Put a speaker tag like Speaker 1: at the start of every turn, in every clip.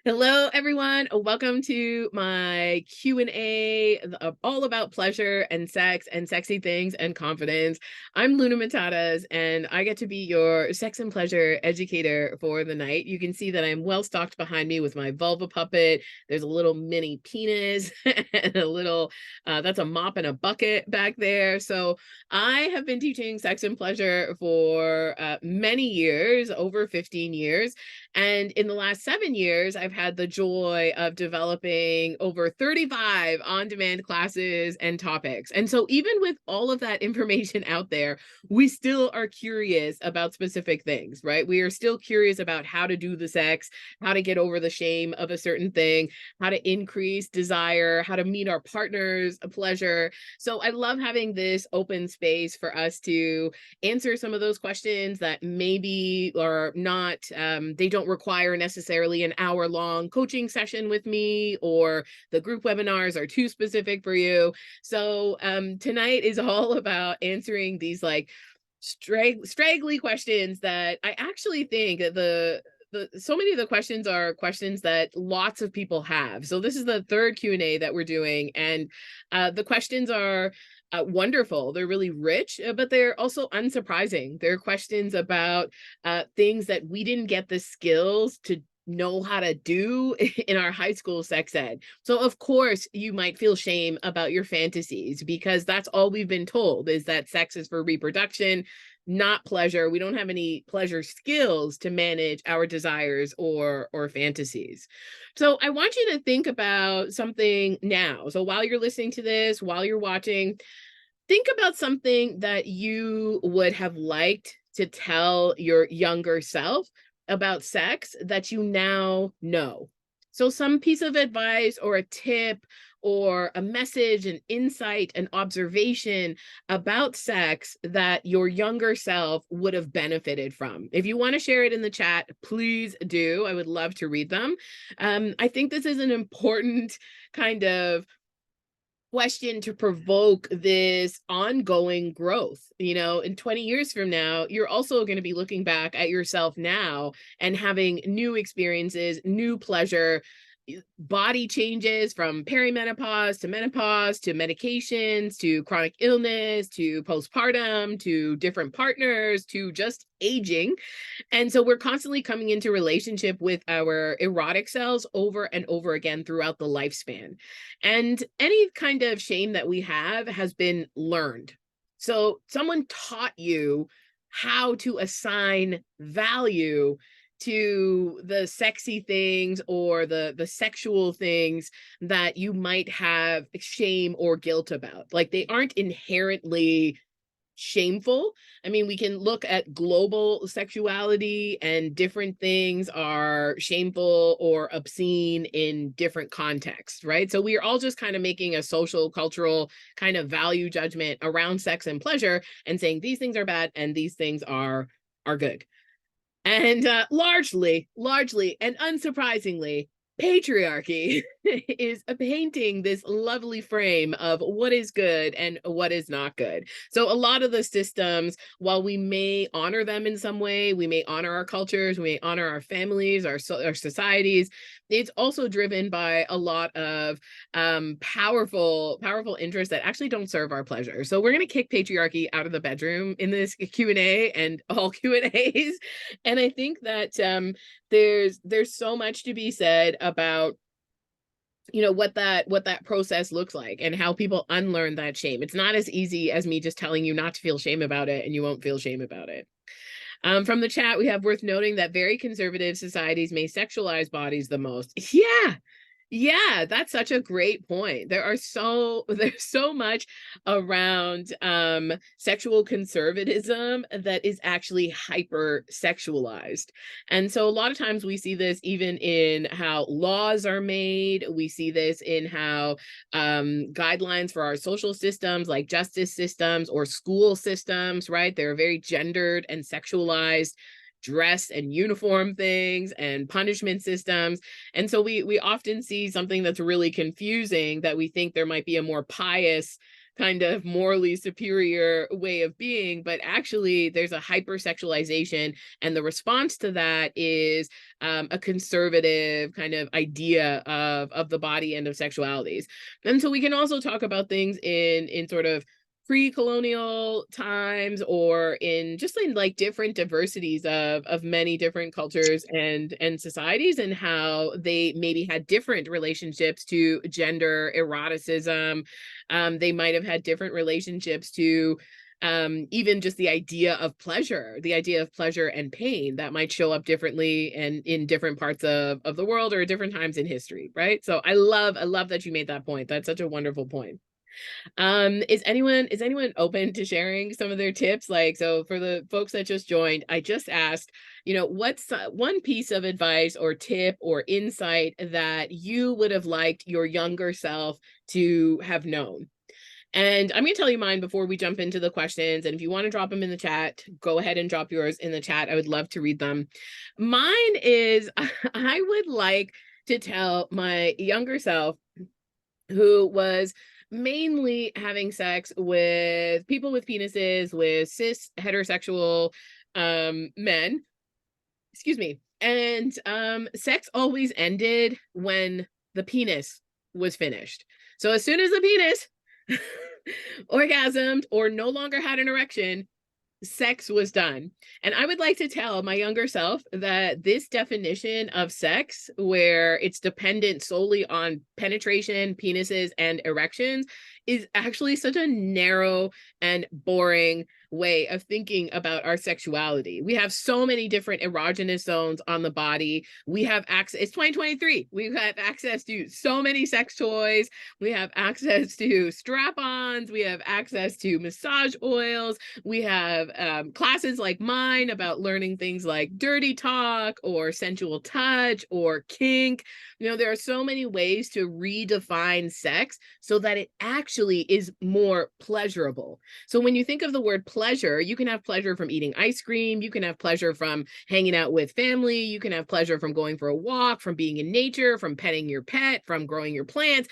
Speaker 1: Hello, everyone. Welcome to my Q&A, all about pleasure and sex and sexy things and confidence. I'm Luna Matatas, and I get to be your sex and pleasure educator for the night. You can see that I'm well stocked behind me with my vulva puppet. There's a little mini penis and that's a mop and a bucket back there. So I have been teaching sex and pleasure for many years, over 15 years. And in the last 7 years, I've had the joy of developing over 35 on-demand classes and topics. And so even with all of that information out there, we still are curious about specific things, right? We are still curious about how to do the sex, how to get over the shame of a certain thing, how to increase desire, how to meet our partner's pleasure. So I love having this open space for us to answer some of those questions that maybe are not, they don't require necessarily an hour-long coaching session with me, or the group webinars are too specific for you. So tonight is all about answering these like straggly questions that I actually think that so many of the questions are questions that lots of people have. So this is the third Q&A that we're doing, and the questions are wonderful. They're really rich, but they're also unsurprising. They're questions about things that we didn't get the skills to know how to do in our high school sex ed. So of course you might feel shame about your fantasies, because that's all we've been told, is that sex is for reproduction, not pleasure. We don't have any pleasure skills to manage our desires or fantasies. So I want you to think about something now. So while you're listening to this, while you're watching, think about something that you would have liked to tell your younger self about sex that you now know. So some piece of advice or a tip or a message, an insight, an observation about sex that your younger self would have benefited from. If you want to share it in the chat, please do. I would love to read them. I think this is an important kind of question to provoke this ongoing growth. You know, in 20 years from now, you're also going to be looking back at yourself now and having new experiences, new pleasure, body changes from perimenopause to menopause to medications to chronic illness to postpartum to different partners to just aging. And so we're constantly coming into relationship with our erotic selves over and over again throughout the lifespan. And any kind of shame that we have has been learned. So someone taught you how to assign value to the sexy things or the sexual things that you might have shame or guilt about. Like, they aren't inherently shameful. I mean, we can look at global sexuality, and different things are shameful or obscene in different contexts, right? So we are all just kind of making a social, cultural kind of value judgment around sex and pleasure and saying these things are bad and these things are good. And largely and unsurprisingly, patriarchy is painting this lovely frame of what is good and what is not good. So a lot of the systems, while we may honor them in some way, we may honor our cultures, we may honor our families, our societies, it's also driven by a lot of powerful interests that actually don't serve our pleasure. So we're going to kick patriarchy out of the bedroom in this Q&A and all Q&As. And I think that there's so much to be said about, you know, what that process looks like and how people unlearn that shame. It's not as easy as me just telling you not to feel shame about it and you won't feel shame about it. From the chat, we have worth noting that very conservative societies may sexualize bodies the most. Yeah, that's such a great point. There's so much around sexual conservatism that is actually hyper sexualized. And so a lot of times we see this even in how laws are made. We see this in how guidelines for our social systems, like justice systems or school systems, right? They're very gendered and sexualized. Dress and uniform things and punishment systems. And so we often see something that's really confusing, that we think there might be a more pious kind of morally superior way of being, but actually there's a hypersexualization, and the response to that is a conservative kind of idea of the body and of sexualities. And so we can also talk about things in sort of pre-colonial times, or in just in like different diversities of many different cultures and societies, and how they maybe had different relationships to gender, eroticism. They might have had different relationships to even just the idea of pleasure and pain that might show up differently and in different parts of the world or different times in history, right? So I love that you made that point. That's such a wonderful point. Is anyone open to sharing some of their tips? Like, so for the folks that just joined, I just asked, what's one piece of advice or tip or insight that you would have liked your younger self to have known? And I'm going to tell you mine before we jump into the questions. And if you want to drop them in the chat, go ahead and drop yours in the chat. I would love to read them. Mine is I would like to tell my younger self, who was mainly having sex with people with penises, with cis heterosexual men, excuse me, and sex always ended when the penis was finished. So as soon as the penis orgasmed or no longer had an erection, sex was done. And I would like to tell my younger self that this definition of sex, where it's dependent solely on penetration, penises, and erections, is actually such a narrow and boring way of thinking about our sexuality. We have so many different erogenous zones on the body. We have access, it's 2023. We have access to so many sex toys. We have access to strap-ons. We have access to massage oils. We have classes like mine about learning things like dirty talk or sensual touch or kink. There are so many ways to redefine sex so that it actually is more pleasurable. So when you think of the word pleasure, you can have pleasure from eating ice cream. You can have pleasure from hanging out with family. You can have pleasure from going for a walk, from being in nature, from petting your pet, from growing your plants.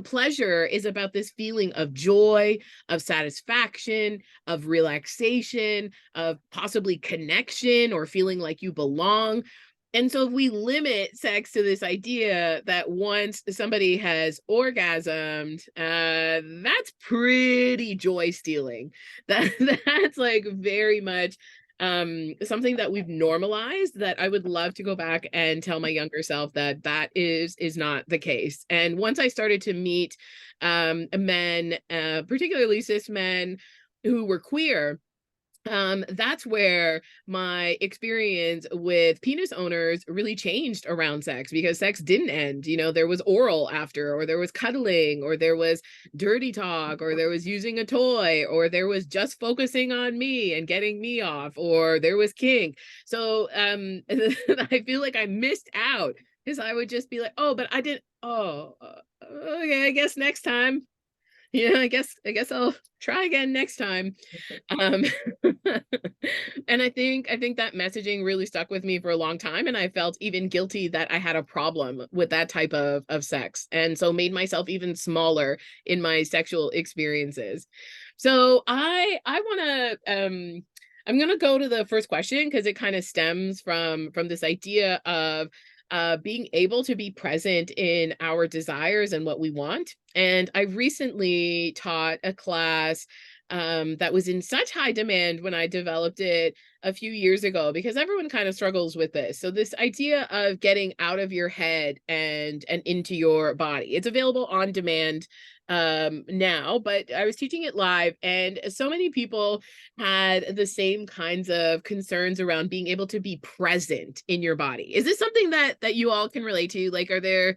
Speaker 1: Pleasure is about this feeling of joy, of satisfaction, of relaxation, of possibly connection or feeling like you belong. And so if we limit sex to this idea that once somebody has orgasmed, that's pretty joy stealing. That's like very much something that we've normalized, that I would love to go back and tell my younger self that that is not the case. And once I started to meet men, particularly cis men who were queer, that's where my experience with penis owners really changed around sex, because sex didn't end. There was oral after, or there was cuddling, or there was dirty talk, or there was using a toy, or there was just focusing on me and getting me off, or there was kink. So I feel like I missed out, because I would just be like, oh, but I didn't. Oh, okay, I guess next time. I guess I'll try again next time. Um, and I think that messaging really stuck with me for a long time, and I felt even guilty that I had a problem with that type of sex, and so made myself even smaller in my sexual experiences. So I want to I'm going to go to the first question, because it kind of stems from this idea of being able to be present in our desires and what we want. And I recently taught a class that was in such high demand when I developed it a few years ago, because everyone kind of struggles with this. So this idea of getting out of your head and into your body, it's available on demand now, but I was teaching it live, and so many people had the same kinds of concerns around being able to be present in your body. Is this something that you all can relate to? Like, are there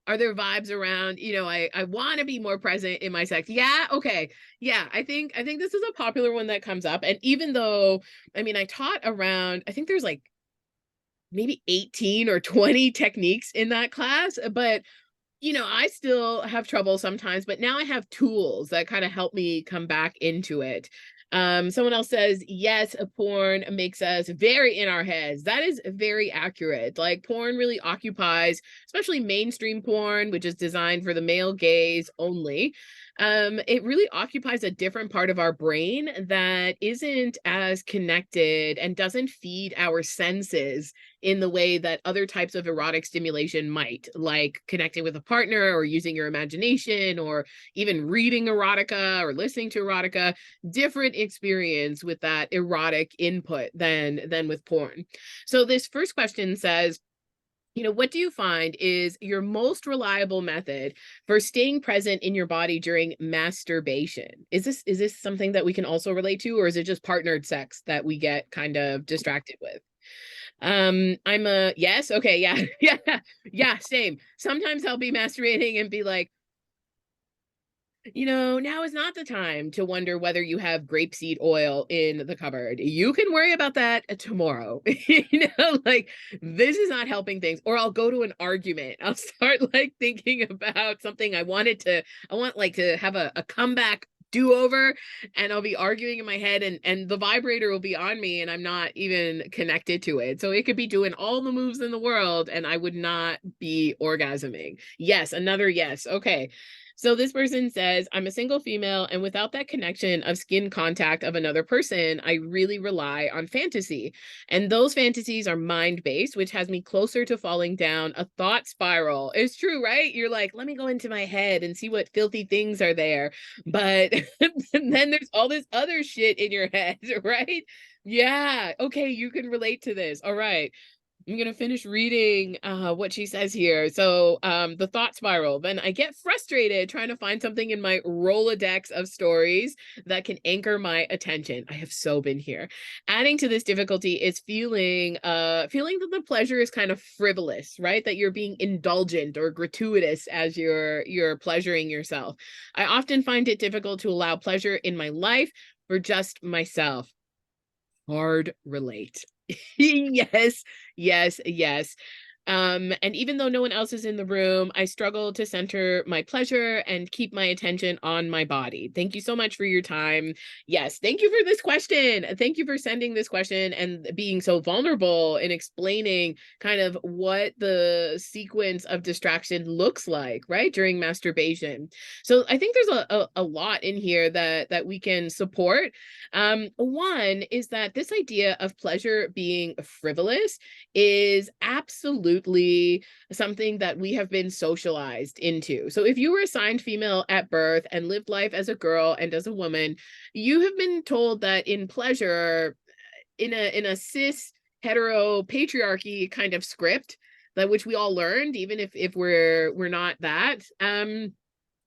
Speaker 1: vibes around, I want to be more present in my sex? Yeah, okay. Yeah, I think this is a popular one that comes up. And even though, I taught around, I think there's like maybe 18 or 20 techniques in that class, but I still have trouble sometimes, but now I have tools that kind of help me come back into it. Someone else says, yes, porn makes us very in our heads. That is very accurate. Like, porn really occupies, especially mainstream porn, which is designed for the male gaze only. It really occupies a different part of our brain that isn't as connected and doesn't feed our senses in the way that other types of erotic stimulation might, like connecting with a partner or using your imagination or even reading erotica or listening to erotica. Different experience with that erotic input than with porn. So this first question says, what do you find is your most reliable method for staying present in your body during masturbation? Is this something that we can also relate to, or is it just partnered sex that we get kind of distracted with? I'm a yes. Okay, yeah. Yeah. Yeah, same. Sometimes I'll be masturbating and be like, now is not the time to wonder whether you have grapeseed oil in the cupboard. You can worry about that tomorrow. Like this is not helping things. Or I'll go to an argument. I'll start like thinking about something I want like to have a comeback do-over, and I'll be arguing in my head, and the vibrator will be on me and I'm not even connected to it. So it could be doing all the moves in the world and I would not be orgasming. Yes, another yes. Okay. So this person says, I'm a single female, and without that connection of skin contact of another person, I really rely on fantasy. And those fantasies are mind-based, which has me closer to falling down a thought spiral. It's true, right? You're like, let me go into my head and see what filthy things are there. But then there's all this other shit in your head, right? Yeah. Okay, you can relate to this. All right. I'm gonna finish reading what she says here. So the thought spiral. Then I get frustrated trying to find something in my Rolodex of stories that can anchor my attention. I have so been here. Adding to this difficulty is feeling that the pleasure is kind of frivolous, right? That you're being indulgent or gratuitous as you're pleasuring yourself. I often find it difficult to allow pleasure in my life for just myself. Hard relate. Yes, yes, yes. And even though no one else is in the room, I struggle to center my pleasure and keep my attention on my body. Thank you so much for your time. Yes, thank you for this question. Thank you for sending this question and being so vulnerable in explaining kind of what the sequence of distraction looks like, right, during masturbation. So I think there's a lot in here that we can support. One is that this idea of pleasure being frivolous is absolutely something that we have been socialized into. So if you were assigned female at birth and lived life as a girl and as a woman, you have been told that in pleasure, in a cis hetero patriarchy kind of script, that which we all learned, even if we're not that,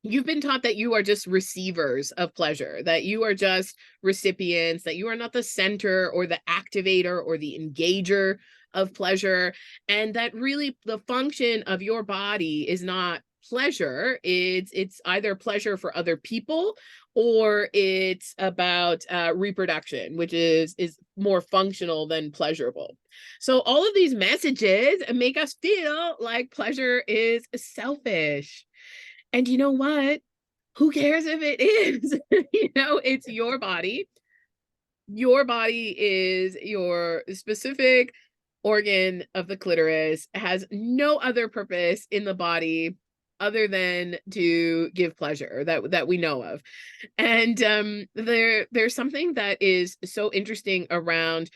Speaker 1: you've been taught that you are just receivers of pleasure, that you are just recipients, that you are not the center or the activator or the engager of pleasure, and that really the function of your body is not pleasure. It's either pleasure for other people or it's about reproduction, which is more functional than pleasurable. So all of these messages make us feel like pleasure is selfish. And you know what? Who cares if it is? It's your body. Your body is your specific organ of the clitoris, has no other purpose in the body other than to give pleasure that we know of. And there's something that is so interesting around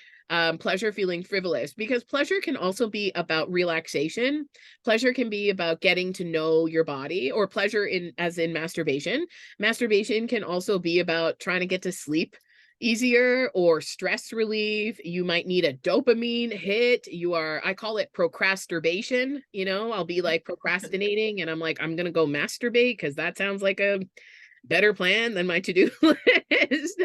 Speaker 1: pleasure feeling frivolous, because pleasure can also be about relaxation. Pleasure can be about getting to know your body, or pleasure as in masturbation. Masturbation can also be about trying to get to sleep easier or stress relief. You might need a dopamine hit. I call it procrastination. I'll be like procrastinating and I'm like, I'm going to go masturbate because that sounds like a better plan than my to-do list.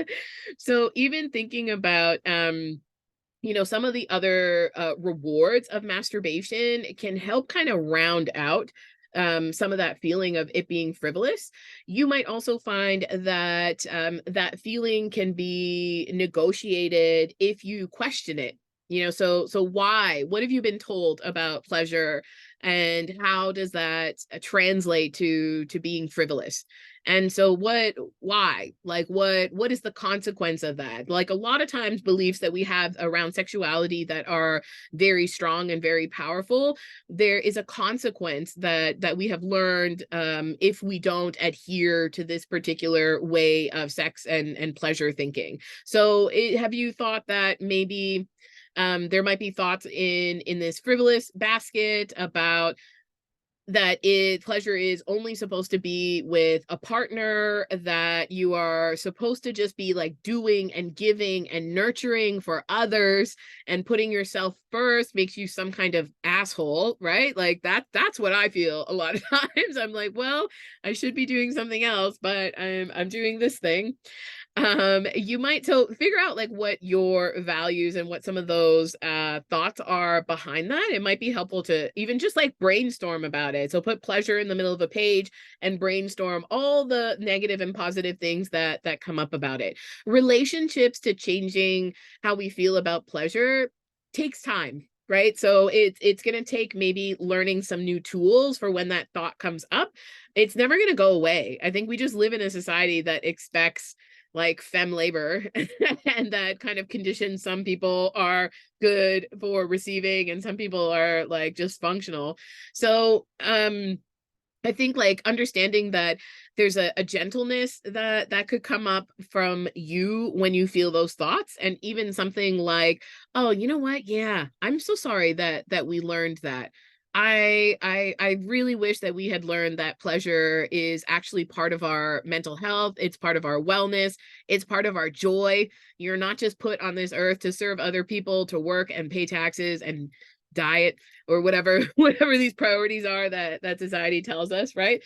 Speaker 1: So even thinking about, some of the other rewards of masturbation can help kind of round out some of that feeling of it being frivolous. You might also find that that feeling can be negotiated if you question it. So why? What have you been told about pleasure, and how does that translate to being frivolous? And so why? Like what is the consequence of that? Like a lot of times beliefs that we have around sexuality that are very strong and very powerful, there is a consequence that we have learned if we don't adhere to this particular way of sex and pleasure thinking. So have you thought that maybe there might be thoughts in this frivolous basket about that pleasure is only supposed to be with a partner, that you are supposed to just be like doing and giving and nurturing for others, and putting yourself first makes you some kind of asshole, right? Like that's what I feel a lot of times. I'm like, well, I should be doing something else, but I'm doing this thing. You might so figure out like what your values and what some of those thoughts are behind that. It might be helpful to even just like brainstorm about it. So put pleasure in the middle of a page and brainstorm all the negative and positive things that come up about it. Relationships to changing how we feel about pleasure takes time, right? So it's going to take maybe learning some new tools for when that thought comes up. It's never going to go away. I think we just live in a society that expects like fem labor and that kind of conditions some people are good for receiving and some people are like just functional. So I think like understanding that there's a gentleness that could come up from you when you feel those thoughts, and even something like, oh, you know what? Yeah, I'm so sorry that we learned that. I really wish that we had learned that pleasure is actually part of our mental health. It's part of our wellness. It's part of our joy. You're not just put on this earth to serve other people, to work and pay taxes and diet or whatever these priorities are that society tells us, right?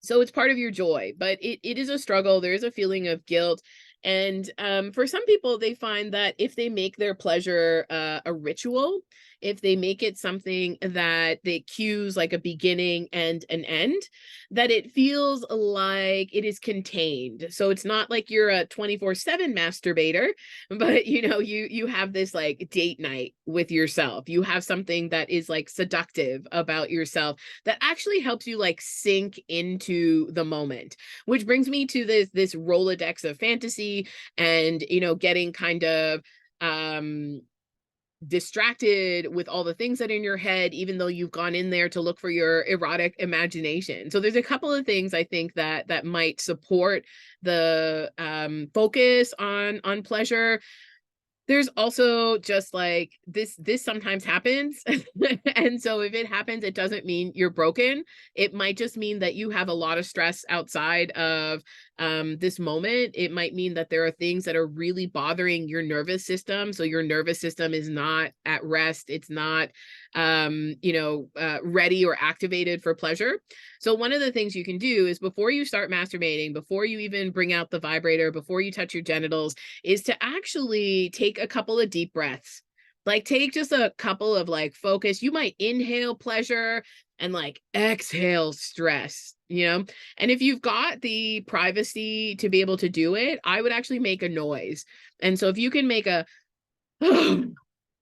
Speaker 1: So it's part of your joy, but it is a struggle. There is a feeling of guilt. And for some people, they find that if they make their pleasure a ritual, if they make it something that they cues like a beginning and an end, that it feels like it is contained. So it's not like you're a 24/7 masturbator, but you have this like date night with yourself. You have something that is like seductive about yourself that actually helps you like sink into the moment, which brings me to this Rolodex of fantasy and getting kind of distracted with all the things that are in your head, even though you've gone in there to look for your erotic imagination. So there's a couple of things I think that might support the focus on pleasure. There's also just like this sometimes happens. And so if it happens, it doesn't mean you're broken. It might just mean that you have a lot of stress outside of this moment. It might mean that there are things that are really bothering your nervous system. So your nervous system is not at rest. It's not ready or activated for pleasure. So one of the things you can do is before you start masturbating, before you even bring out the vibrator, before you touch your genitals, is to actually take a couple of deep breaths. Like take just a couple of like focus. You might inhale pleasure and like exhale stress, And if you've got the privacy to be able to do it, I would actually make a noise. And so if you can make a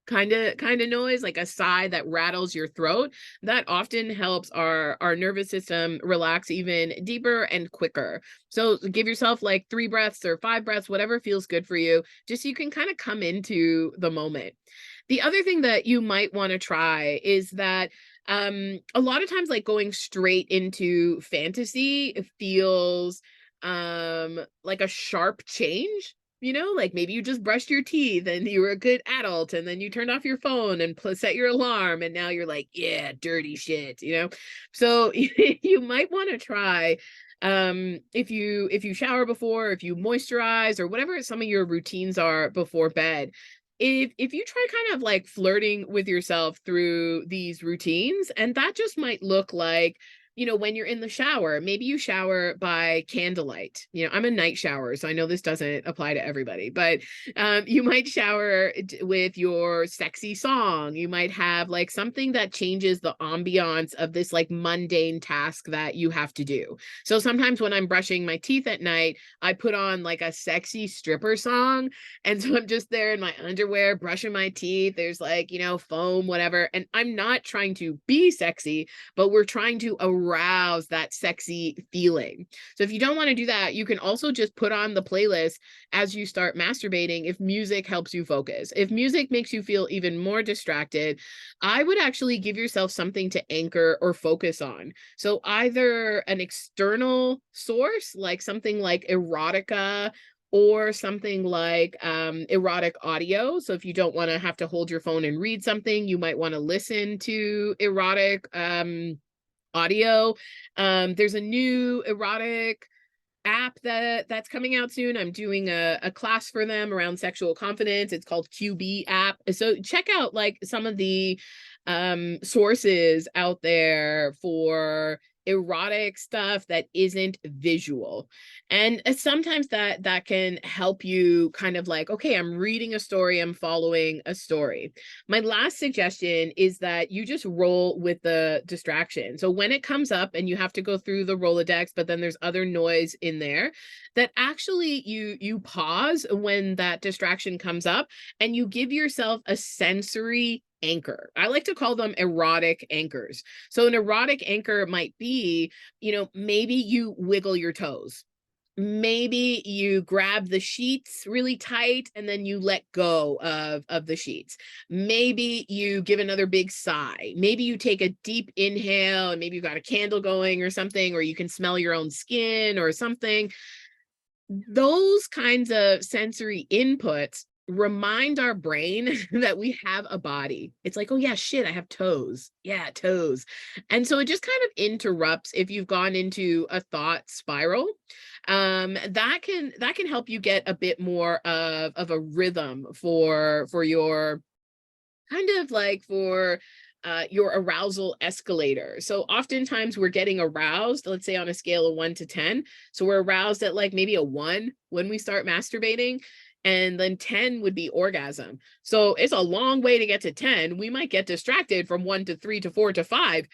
Speaker 1: kind of noise, like a sigh that rattles your throat, that often helps our nervous system relax even deeper and quicker. So give yourself like 3 breaths or 5 breaths, whatever feels good for you, just so you can kind of come into the moment. The other thing that you might want to try is that a lot of times like going straight into fantasy feels like a sharp change. Like maybe you just brushed your teeth and you were a good adult, and then you turned off your phone and set your alarm, and now you're like, yeah, dirty shit, So you might want to try if you shower before, if you moisturize, or whatever some of your routines are before bed. If you try kind of like flirting with yourself through these routines, and that just might look like when you're in the shower, maybe you shower by candlelight. I'm a night shower, so I know this doesn't apply to everybody, but you might shower with your sexy song. You might have like something that changes the ambiance of this like mundane task that you have to do. So sometimes when I'm brushing my teeth at night, I put on like a sexy stripper song. And so I'm just there in my underwear, brushing my teeth. There's like, foam, whatever. And I'm not trying to be sexy, but we're trying to arouse that sexy feeling. So if you don't want to do that, you can also just put on the playlist as you start masturbating if music helps you focus. If music makes you feel even more distracted, I would actually give yourself something to anchor or focus on. So either an external source, like something like erotica, or something like erotic audio. So if you don't want to have to hold your phone and read something, you might want to listen to erotic audio. There's a new erotic app that's coming out soon. I'm doing a class for them around sexual confidence. It's called QB app. So check out like some of the sources out there for erotic stuff that isn't visual. And sometimes that can help you kind of like, okay, I'm reading a story, I'm following a story. My last suggestion is that you just roll with the distraction. So when it comes up and you have to go through the Rolodex, but then there's other noise in there, that actually you pause when that distraction comes up and you give yourself a sensory anchor. I like to call them erotic anchors. So an erotic anchor might be, maybe you wiggle your toes. Maybe you grab the sheets really tight and then you let go of the sheets. Maybe you give another big sigh. Maybe you take a deep inhale and maybe you've got a candle going or something, or you can smell your own skin or something. Those kinds of sensory inputs remind our brain that we have a body. It's like, oh yeah, shit, I have toes. Yeah, toes. And so it just kind of interrupts if you've gone into a thought spiral. That can help you get a bit more of a rhythm for your kind of like for your arousal escalator. So oftentimes we're getting aroused, let's say on a scale of 1 to 10. So we're aroused at like maybe a 1 when we start masturbating. And then 10 would be orgasm. So it's a long way to get to 10. We might get distracted from 1 to 3 to 4 to 5.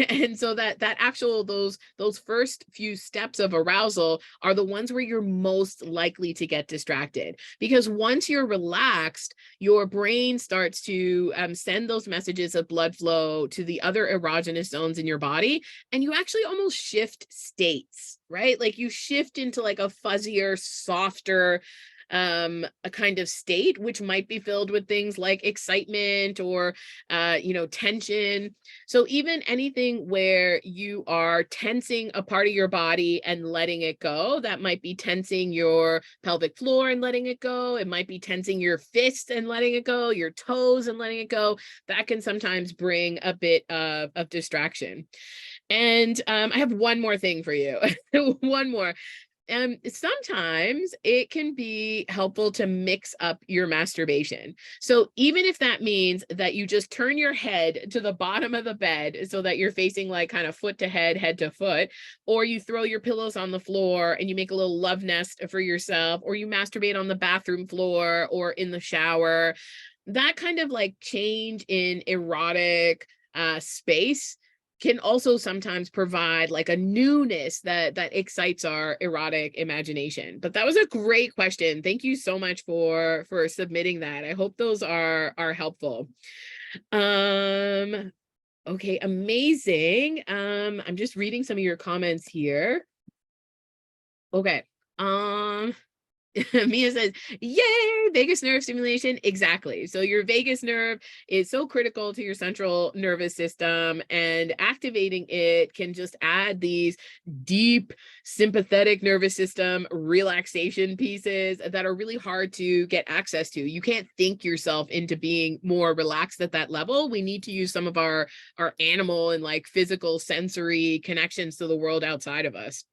Speaker 1: And so that actual those first few steps of arousal are the ones where you're most likely to get distracted. Because once you're relaxed, your brain starts to send those messages of blood flow to the other erogenous zones in your body, and you actually almost shift states, right? Like you shift into like a fuzzier, softer a kind of state, which might be filled with things like excitement or tension. So even anything where you are tensing a part of your body and letting it go, that might be tensing your pelvic floor and letting it go. It might be tensing your fist and letting it go, your toes and letting it go. That can sometimes bring a bit of distraction. And I have one more thing for you. One more. Sometimes it can be helpful to mix up your masturbation. So even if that means that you just turn your head to the bottom of the bed so that you're facing like kind of foot to head to foot, or you throw your pillows on the floor and you make a little love nest for yourself, or you masturbate on the bathroom floor or in the shower, that kind of like change in erotic space can also sometimes provide like a newness that excites our erotic imagination. But that was a great question. Thank you so much for submitting that. I hope those are helpful. Okay, amazing. I'm just reading some of your comments here. Okay. Mia says, yay, vagus nerve stimulation. Exactly. So your vagus nerve is so critical to your central nervous system, and activating it can just add these deep sympathetic nervous system relaxation pieces that are really hard to get access to. You can't think yourself into being more relaxed at that level. We need to use some of our animal and like physical sensory connections to the world outside of us.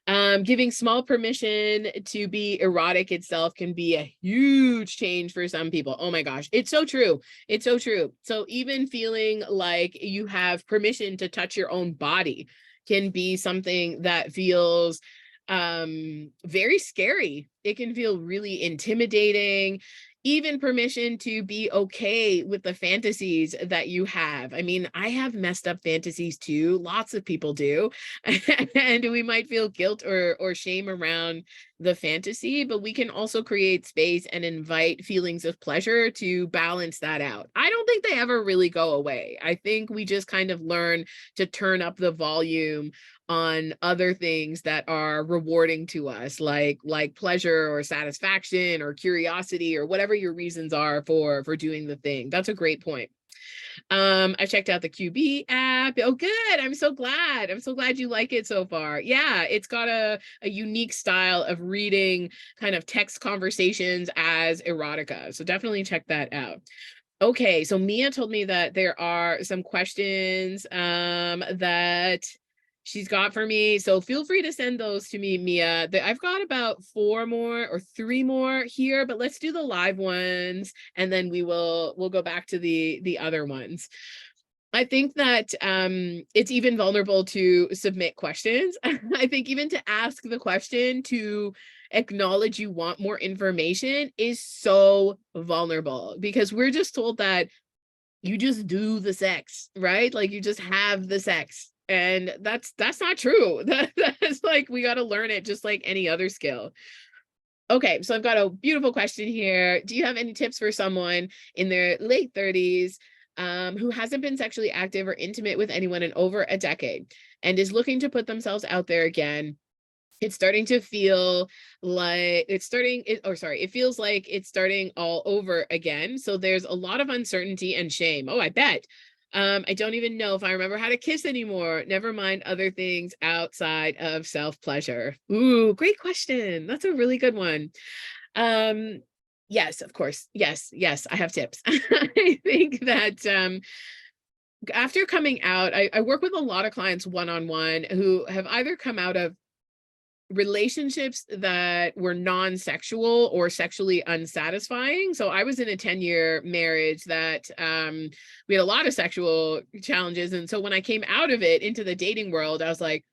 Speaker 1: Giving small permission to be erotic itself can be a huge change for some people. Oh my gosh, it's so true. It's so true. So even feeling like you have permission to touch your own body can be something that feels very scary. It can feel really intimidating. even permission to be okay with the fantasies that you have. I mean, I have messed up fantasies too. Lots of people do. And we might feel guilt or shame around the fantasy, but we can also create space and invite feelings of pleasure to balance that out. I don't think they ever really go away. I think we just kind of learn to turn up the volume on other things that are rewarding to us, like pleasure or satisfaction or curiosity or whatever your reasons are for doing the thing. That's a great point. I checked out the QB app. Oh, good. I'm so glad. I'm so glad you like it so far. Yeah, it's got a unique style of reading kind of text conversations as erotica. So definitely check that out. Okay, so Mia told me that there are some questions that she's got for me. So feel free to send those to me, Mia. I've got about 4 more or 3 more here, but let's do the live ones and then we'll go back to the other ones. I think that it's even vulnerable to submit questions. I think even to ask the question, to acknowledge you want more information is so vulnerable, because we're just told that you just do the sex, right? Like you just have the sex. And that's not true. That's like, we got to learn it just like any other skill. Okay, so I've got a beautiful question here. Do you have any tips for someone in their late 30s who hasn't been sexually active or intimate with anyone in over a decade and is looking to put themselves out there again? It's starting to feel like it feels like it's starting all over again. So there's a lot of uncertainty and shame. Oh, I bet. I don't even know if I remember how to kiss anymore. Never mind other things outside of self-pleasure. Ooh, great question. That's a really good one. Yes, of course. Yes, I have tips. I think that after coming out, I work with a lot of clients one-on-one who have either come out of relationships that were non-sexual or sexually unsatisfying. So I was in a 10-year marriage that we had a lot of sexual challenges. And so when I came out of it into the dating world, I was like,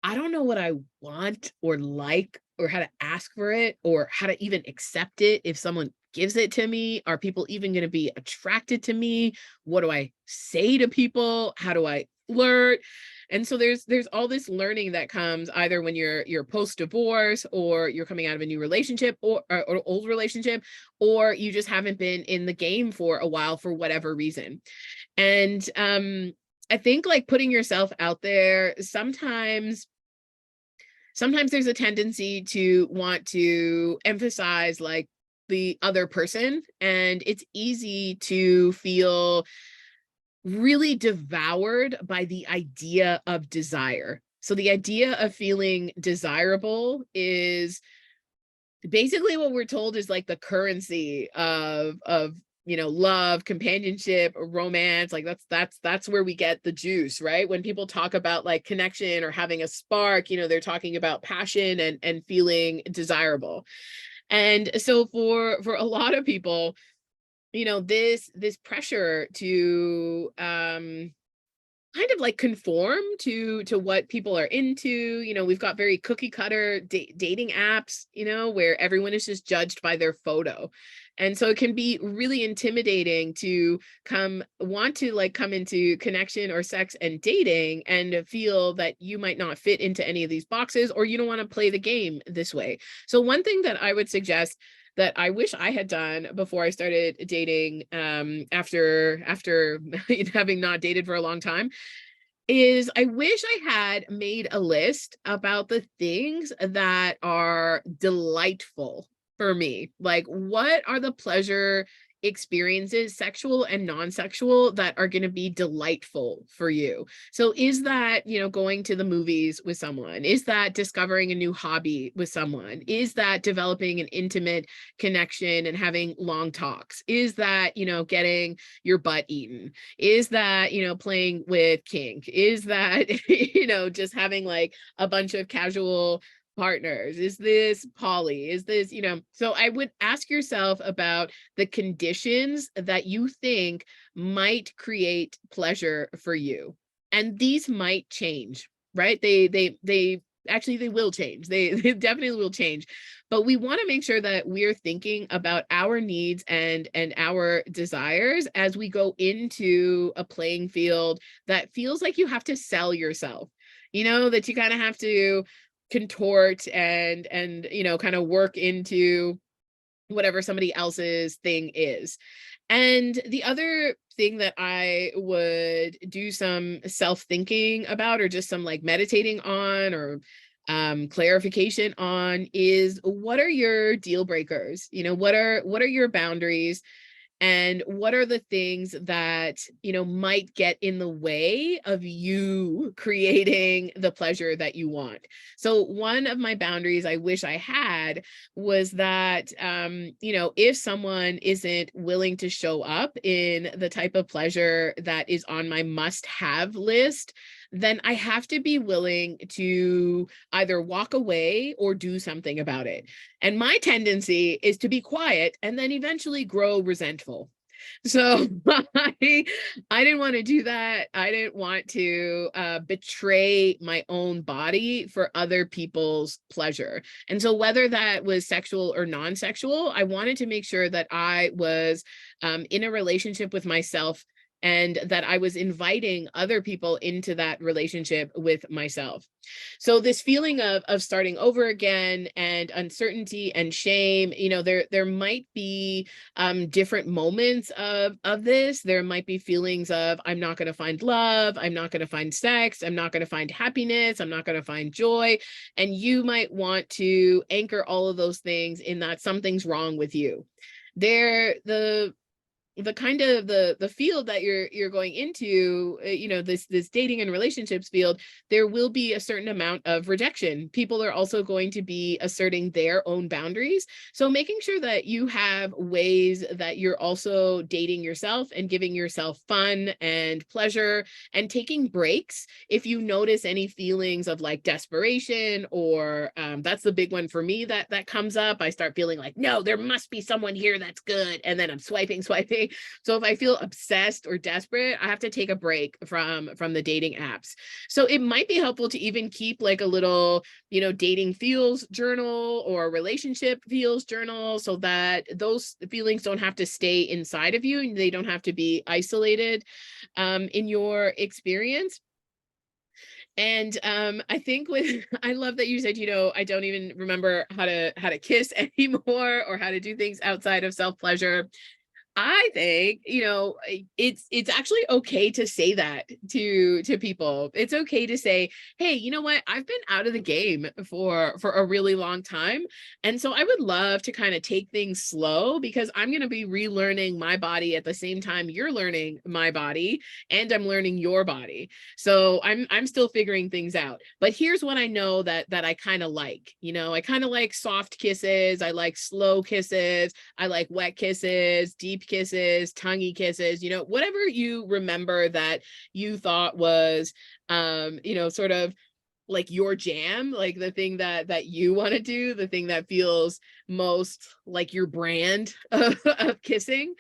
Speaker 1: I don't know what I want or like, or how to ask for it, or how to even accept it. If someone gives it to me, are people even going to be attracted to me? What do I say to people? How do I flirt? And so there's all this learning that comes either when you're post divorce, or you're coming out of a new relationship, or old relationship, or you just haven't been in the game for a while for whatever reason. And I think like putting yourself out there, sometimes there's a tendency to want to emphasize like the other person, and it's easy to feel really devoured by the idea of desire. So the idea of feeling desirable is basically what we're told is like the currency of love, companionship, romance. Like that's where we get the juice, right? When people talk about like connection or having a spark, they're talking about passion and feeling desirable. And so for a lot of people, this pressure to kind of like conform to what people are into. We've got very cookie cutter dating apps, where everyone is just judged by their photo. And so it can be really intimidating to come into connection or sex and dating and feel that you might not fit into any of these boxes, or you don't want to play the game this way. So one thing that I would suggest that I wish I had done before I started dating, after having not dated for a long time, is I wish I had made a list about the things that are delightful for me. Like, what are the pleasure experiences, sexual and non-sexual, that are going to be delightful for you? So is that, going to the movies with someone? Is that discovering a new hobby with someone? Is that developing an intimate connection and having long talks? Is that, getting your butt eaten? Is that, playing with kink? Is that, just having like a bunch of casual partners? Is this poly? Is this, so I would ask yourself about the conditions that you think might create pleasure for you. And these might change, right? They actually they will change. They definitely will change. But we want to make sure that we're thinking about our needs and our desires as we go into a playing field that feels like you have to sell yourself. That you kind of have to contort and kind of work into whatever somebody else's thing is. And the other thing that I would do some self-thinking about, or just some like meditating on, or clarification on, is what are your deal breakers? What are your boundaries? And what are the things that might get in the way of you creating the pleasure that you want? So one of my boundaries I wish I had was that if someone isn't willing to show up in the type of pleasure that is on my must-have list, then I have to be willing to either walk away or do something about it. And my tendency is to be quiet and then eventually grow resentful. So I didn't want to do that. I didn't want to betray my own body for other people's pleasure. And so whether that was sexual or non-sexual, I wanted to make sure that I was in a relationship with myself, and that I was inviting other people into that relationship with myself. So this feeling of starting over again, and uncertainty and shame, there might be different moments of this. There might be feelings of, I'm not going to find love, I'm not going to find sex, I'm not going to find happiness, I'm not going to find joy. And you might want to anchor all of those things in that something's wrong with you. The kind of the field that you're going into, this dating and relationships field, there will be a certain amount of rejection. People are also going to be asserting their own boundaries. So making sure that you have ways that you're also dating yourself and giving yourself fun and pleasure, and taking breaks if you notice any feelings of like desperation, or that's the big one for me that comes up. I start feeling like, no, there must be someone here that's good, and then I'm swiping. So if I feel obsessed or desperate, I have to take a break from the dating apps. So it might be helpful to even keep like a little, dating feels journal or relationship feels journal, so that those feelings don't have to stay inside of you, and they don't have to be isolated in your experience. And I think I love that you said, I don't even remember how to kiss anymore, or how to do things outside of self-pleasure. I think, it's actually okay to say that to people. It's okay to say, hey, you know what? I've been out of the game for a really long time. And so I would love to kind of take things slow, because I'm going to be relearning my body at the same time you're learning my body, and I'm learning your body. So I'm still figuring things out. But here's what I know that I kind of like. I kind of like soft kisses. I like slow kisses. I like wet kisses, deep kisses, tonguey kisses, whatever you remember that you thought was, sort of like your jam, like the thing that you want to do, the thing that feels most like your brand of kissing.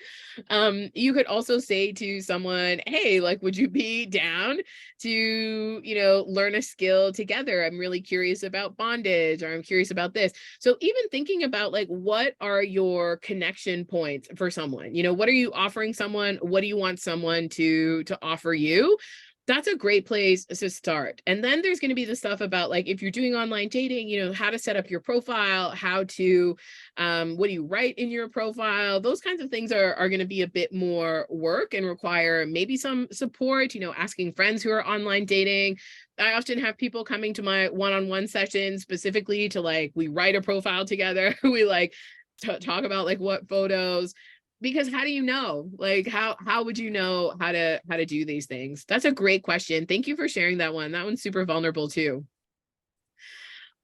Speaker 1: You could also say to someone, hey, like, would you be down to, learn a skill together? I'm really curious about bondage, or I'm curious about this. So even thinking about like, what are your connection points for someone? What are you offering someone? What do you want someone to offer you? That's a great place to start. And then there's going to be the stuff about like, if you're doing online dating, how to set up your profile, how to, what do you write in your profile? Those kinds of things are going to be a bit more work and require maybe some support, asking friends who are online dating. I often have people coming to my one-on-one sessions specifically to like, we write a profile together. We like talk about like what photos, because how do you know? Like, how would you know how to do these things? That's a great question. Thank you for sharing that one. That one's super vulnerable too.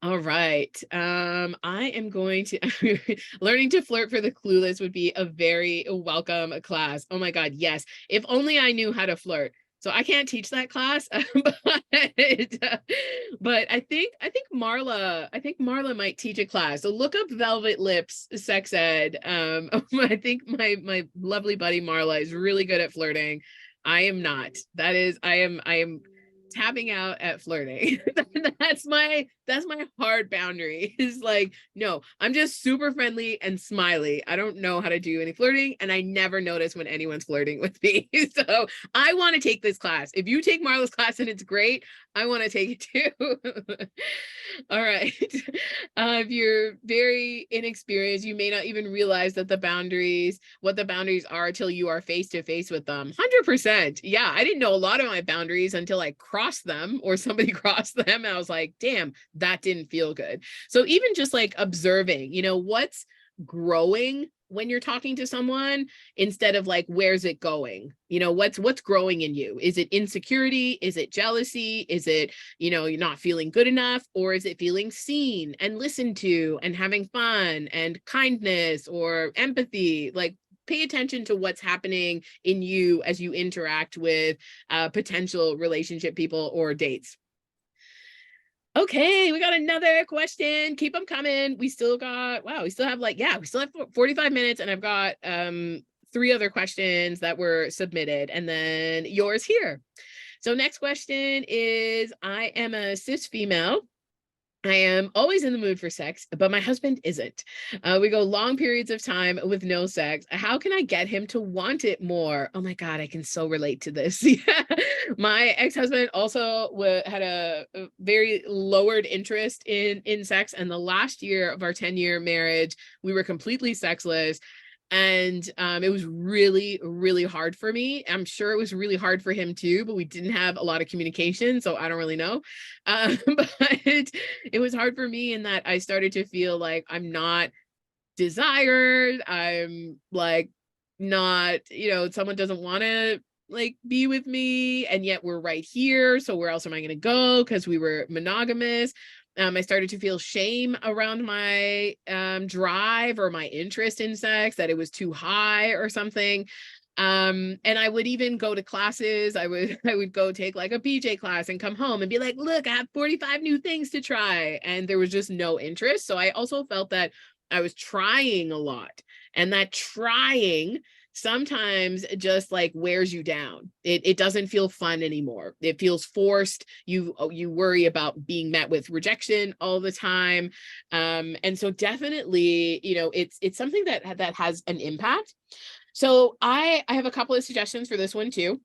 Speaker 1: All right. I am going to learning to flirt for the clueless would be a very welcome class. Oh my God, yes. If only I knew how to flirt. So I can't teach that class, but I think Marla might teach a class. So look up Velvet Lips sex ed. I think my lovely buddy Marla is really good at flirting. I am not. I am tapping out at flirting. that's my hard boundary. Is like, no, I'm just super friendly and smiley. I don't know how to do any flirting, and I never notice when anyone's flirting with me. So I want to take this class. If you take Marla's class and it's great, I want to take it too. All right. If you're very inexperienced, you may not even realize that what the boundaries are till you are face to face with them. 100%. Yeah, I didn't know a lot of my boundaries until I crossed them or somebody crossed them. And I was like, damn, that didn't feel good. So even just like observing, what's growing when you're talking to someone instead of like, where's it going? What's growing in you? Is it insecurity? Is it jealousy? Is it, you're not feeling good enough? Or is it feeling seen and listened to and having fun and kindness or empathy? Like, pay attention to what's happening in you as you interact with potential relationship people or dates. Okay, we got another question. Keep them coming. We still have 45 minutes, and I've got 3 other questions that were submitted, and then yours here. So next question is, I am a cis female. I am always in the mood for sex, but my husband isn't. We go long periods of time with no sex. How can I get him to want it more? Oh my God, I can so relate to this. My ex-husband also had a very lowered interest in sex. And the last year of our 10-year marriage, we were completely sexless. And it was really, really hard for me. I'm sure it was really hard for him too, but we didn't have a lot of communication, so I don't really know. But it was hard for me in that I started to feel like I'm not desired. I'm like not, someone doesn't want to like be with me, and yet we're right here. So where else am I going to go? Because we were monogamous. I started to feel shame around my drive or my interest in sex, that it was too high or something. And I would even go to classes. I would go take like a PJ class and come home and be like, look, I have 45 new things to try. And there was just no interest. So I also felt that I was trying a lot, and that trying sometimes just like wears you down. It doesn't feel fun anymore. It feels forced. You worry about being met with rejection all the time. And so definitely, it's something that has an impact. So I have a couple of suggestions for this one too.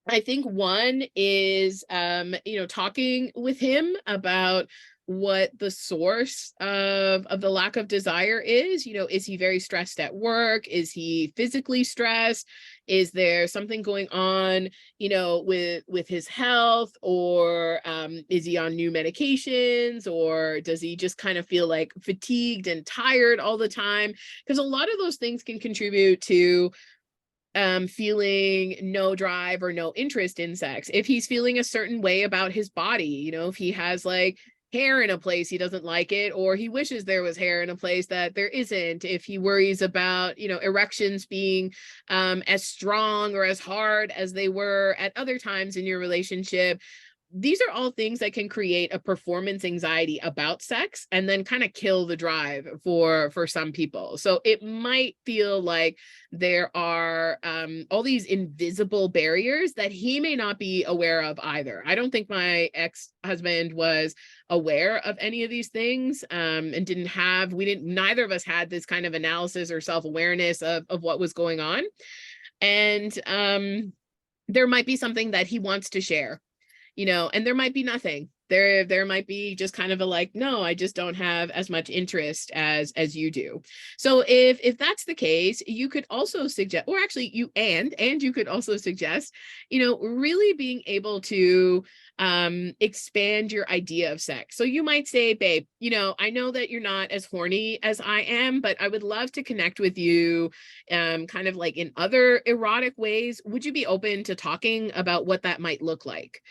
Speaker 1: I think one is, talking with him about what the source of the lack of desire is. Is he very stressed at work? Is he physically stressed? Is there something going on, with his health, or is he on new medications, or does he just kind of feel like fatigued and tired all the time? Because a lot of those things can contribute to feeling no drive or no interest in sex. If he's feeling a certain way about his body, if he has like hair in a place he doesn't like it, or he wishes there was hair in a place that there isn't, if he worries about, erections being as strong or as hard as they were at other times in your relationship, these are all things that can create a performance anxiety about sex and then kind of kill the drive for some people. So it might feel like there are all these invisible barriers that he may not be aware of either. I don't think my ex-husband was aware of any of these things, and neither of us had this kind of analysis or self-awareness of what was going on. And there might be something that he wants to share, and there might be nothing. There might be just kind of a like, no, I just don't have as much interest as you do. So if that's the case, you could also suggest, or actually you could also suggest, really being able to expand your idea of sex. So you might say, babe, I know that you're not as horny as I am, but I would love to connect with you kind of like in other erotic ways. Would you be open to talking about what that might look like?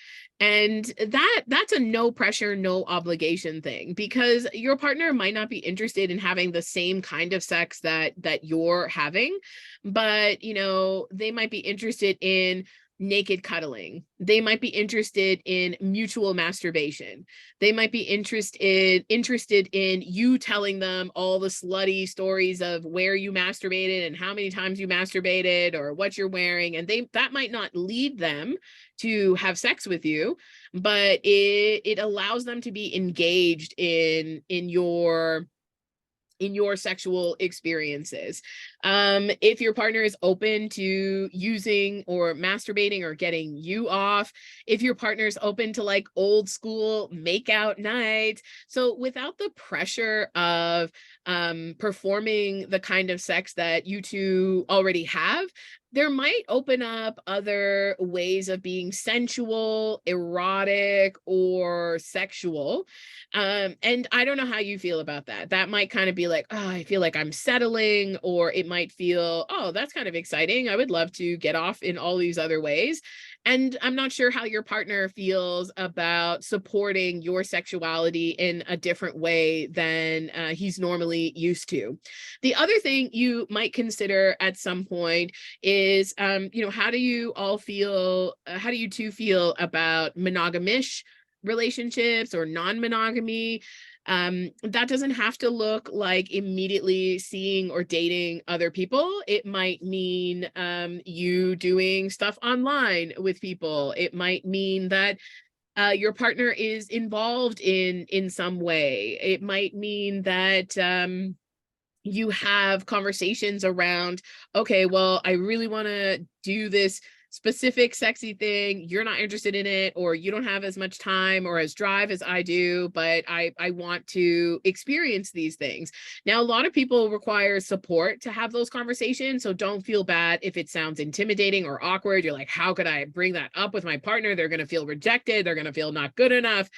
Speaker 1: And that's a no pressure, no obligation thing, because your partner might not be interested in having the same kind of sex that you're having, but they might be interested in naked cuddling. They might be interested in mutual masturbation. They might be interested in you telling them all the slutty stories of where you masturbated and how many times you masturbated or what you're wearing. And that might not lead them to have sex with you, but it allows them to be engaged in your sexual experiences. If your partner is open to using or masturbating or getting you off, if your partner is open to like old school makeout nights. So without the pressure of performing the kind of sex that you two already have, there might open up other ways of being sensual, erotic, or sexual. And I don't know how you feel about that. That might kind of be like, oh, I feel like I'm settling, or it might feel, oh, that's kind of exciting. I would love to get off in all these other ways. And I'm not sure how your partner feels about supporting your sexuality in a different way than he's normally used to. The other thing you might consider at some point is, how do you all feel? How do you two feel about monogamish relationships or non-monogamy? That doesn't have to look like immediately seeing or dating other people. It might mean you doing stuff online with people. It might mean that your partner is involved in some way. It might mean that you have conversations around, okay, well, I really want to do this specific sexy thing. You're not interested in it, or you don't have as much time or as drive as I do, but I want to experience these things. Now, a lot of people require support to have those conversations, so don't feel bad if it sounds intimidating or awkward. You're like, how could I bring that up with my partner? They're going to feel rejected. They're going to feel not good enough.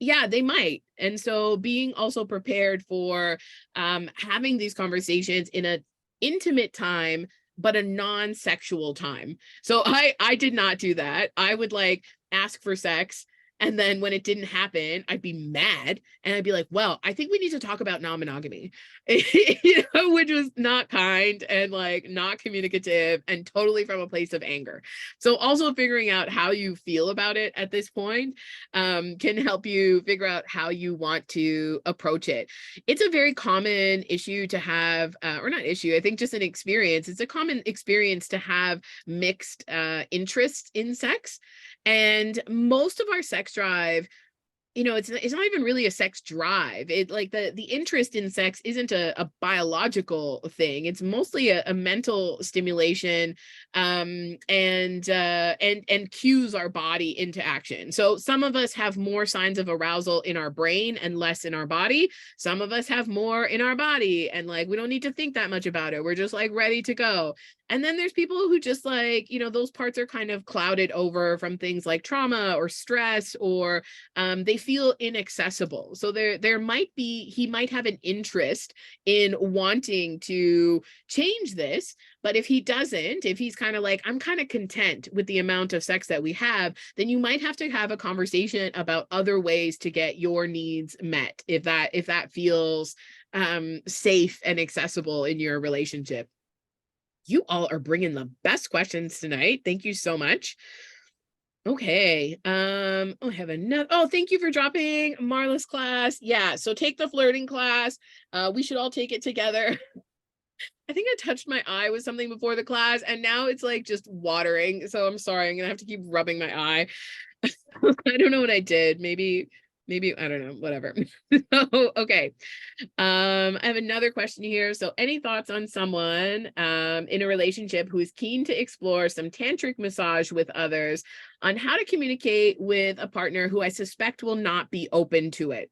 Speaker 1: Yeah, they might. And so being also prepared for having these conversations in an intimate time, but a non-sexual time. So I did not do that. I would like ask for sex, and then when it didn't happen, I'd be mad and I'd be like, well, I think we need to talk about non-monogamy, which was not kind and like not communicative and totally from a place of anger. So also figuring out how you feel about it at this point can help you figure out how you want to approach it. It's a very common issue to have, or not issue, I think just an experience. It's a common experience to have mixed interests in sex. And most of our sex drive, it's not even really a sex drive. It like the interest in sex isn't a biological thing. It's mostly a mental stimulation, and cues our body into action. So some of us have more signs of arousal in our brain and less in our body. Some of us have more in our body, and like we don't need to think that much about it. We're just like ready to go. And then there's people who just like, those parts are kind of clouded over from things like trauma or stress, or they feel inaccessible. So he might have an interest in wanting to change this, but if he doesn't, if he's kind of like, I'm kind of content with the amount of sex that we have, then you might have to have a conversation about other ways to get your needs met, if that feels safe and accessible in your relationship. You all are bringing the best questions tonight. Thank you so much. Okay. I have another. Oh, thank you for dropping Marla's class. Yeah. So take the flirting class. We should all take it together. I think I touched my eye with something before the class, and now it's like just watering. So I'm sorry. I'm gonna have to keep rubbing my eye. I don't know what I did. Maybe I don't know. Whatever. Okay. I have another question here. So any thoughts on someone in a relationship who is keen to explore some tantric massage with others, on how to communicate with a partner who I suspect will not be open to it?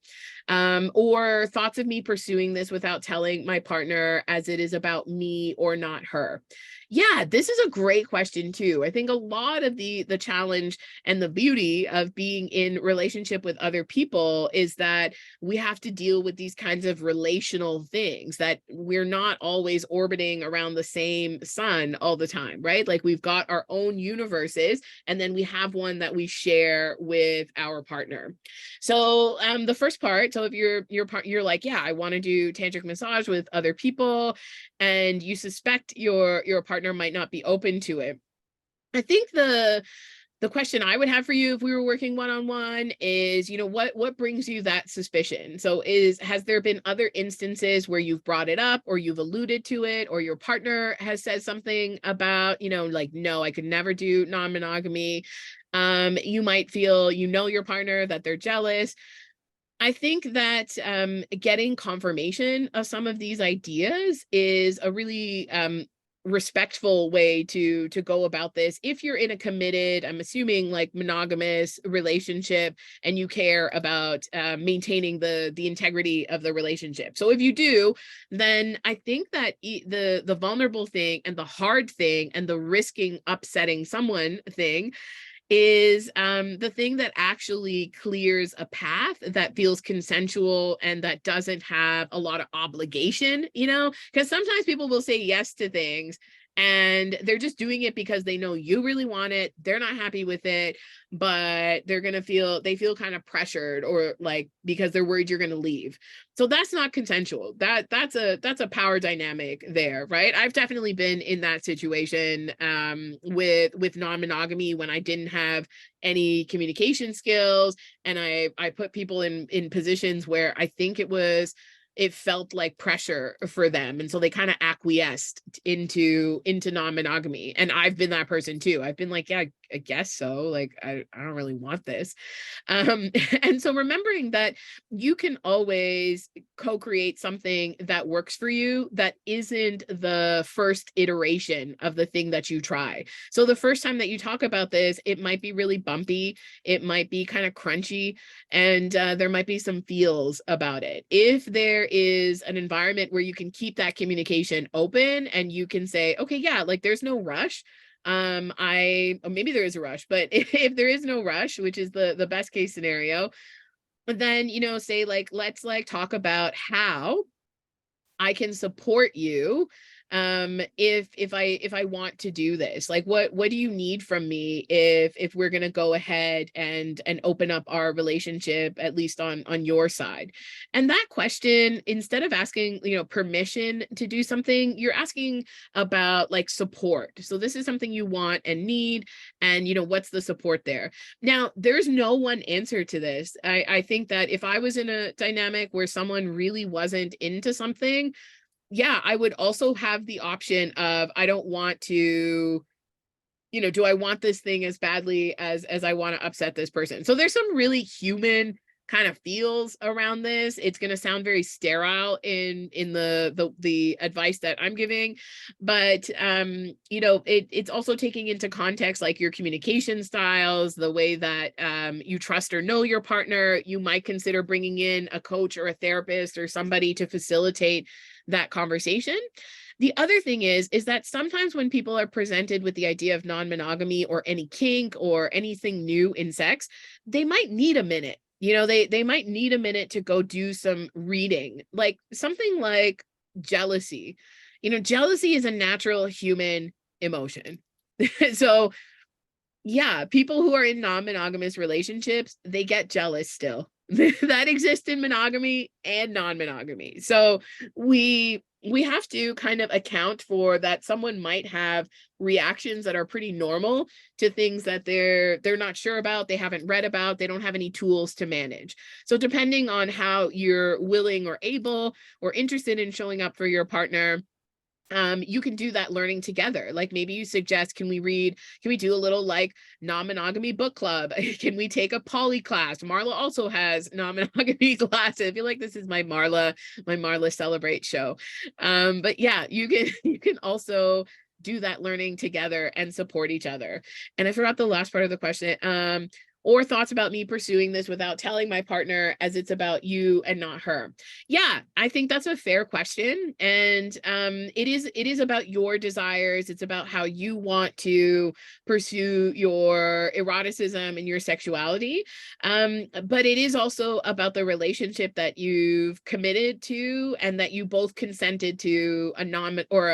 Speaker 1: Or thoughts of me pursuing this without telling my partner, as it is about me or not her? Yeah, this is a great question too. I think a lot of the challenge and the beauty of being in relationship with other people is that we have to deal with these kinds of relational things, that we're not always orbiting around the same sun all the time, right? Like we've got our own universes, and then we have one that we share with our partner. So the first part, so if you're like, yeah, I want to do tantric massage with other people, and you suspect your partner might not be open to it, I think the question I would have for you if we were working one-on-one is, what brings you that suspicion? So has there been other instances where you've brought it up or you've alluded to it, or your partner has said something about, like, no, I could never do non-monogamy. You might feel, your partner, that they're jealous. I think that getting confirmation of some of these ideas is a really respectful way to go about this. If you're in a committed, I'm assuming, like, monogamous relationship, and you care about maintaining the integrity of the relationship. So if you do, then I think that the vulnerable thing and the hard thing and the risking upsetting someone thing is the thing that actually clears a path that feels consensual and that doesn't have a lot of obligation, because sometimes people will say yes to things and they're just doing it because they know you really want it. They're not happy with it, but they feel kind of pressured, or like, because they're worried you're going to leave. So that's not consensual. That's a power dynamic there, right? I've definitely been in that situation with non-monogamy, when I didn't have any communication skills, and I put people in positions where I think it felt like pressure for them, and so they kind of acquiesced into non-monogamy. And I've been that person too. I've been like, yeah, I guess so, like, I don't really want this. And so remembering that you can always co-create something that works for you, that isn't the first iteration of the thing that you try. So the first time that you talk about this, it might be really bumpy, it might be kind of crunchy, and there might be some feels about it. If there is an environment where you can keep that communication open, and you can say, okay, yeah, like, there's no rush. Maybe there is a rush, but if there is no rush, which is the best case scenario, then, say, like, let's, like, talk about how I can support you if I want to do this. Like, what do you need from me if we're going to go ahead and open up our relationship, at least on your side? And that question, instead of asking, permission to do something, you're asking about, like, support. So this is something you want and need, and what's the support there? Now, there's no one answer to this. I think that if I was in a dynamic where someone really wasn't into something, yeah, I would also have the option of, I don't want to, do I want this thing as badly as I want to upset this person? So there's some really human kind of feels around this. It's going to sound very sterile in the advice that I'm giving, but it's also taking into context, like, your communication styles, the way that you trust or know your partner. You might consider bringing in a coach or a therapist or somebody to facilitate that conversation. The other thing is that sometimes when people are presented with the idea of non-monogamy or any kink or anything new in sex, they might need a minute. They might need a minute to go do some reading, like something like jealousy. Jealousy is a natural human emotion. So yeah, people who are in non-monogamous relationships, they get jealous still. That exists in monogamy and non-monogamy. So we have to kind of account for that. Someone might have reactions that are pretty normal to things that they're not sure about, they haven't read about, they don't have any tools to manage. So depending on how you're willing or able or interested in showing up for your partner, you can do that learning together. Like, maybe you suggest, can we do a little, like, non-monogamy book club? Can we take a poly class? Marla also has non-monogamy classes. I feel like this is my Marla Celebrate show. But yeah, you can also do that learning together and support each other. And I forgot the last part of the question. Or thoughts about me pursuing this without telling my partner, as it's about you and not her. Yeah, I think that's a fair question. And it is about your desires. It's about how you want to pursue your eroticism and your sexuality. But it is also about the relationship that you've committed to and that you both consented to, a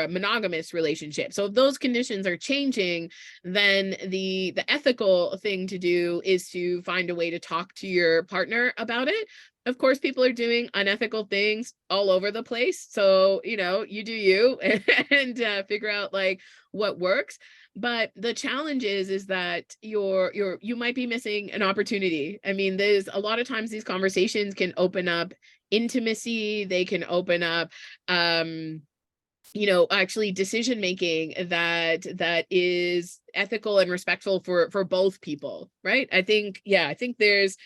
Speaker 1: monogamous relationship. So if those conditions are changing, then the ethical thing to do is is to find a way to talk to your partner about it. Of course, people are doing unethical things all over the place. So, you do you and figure out like what works. But the challenge is that you might be missing an opportunity. I mean, there's a lot of times these conversations can open up intimacy. They can open up, actually decision making that is ethical and respectful for both people, right? I think there's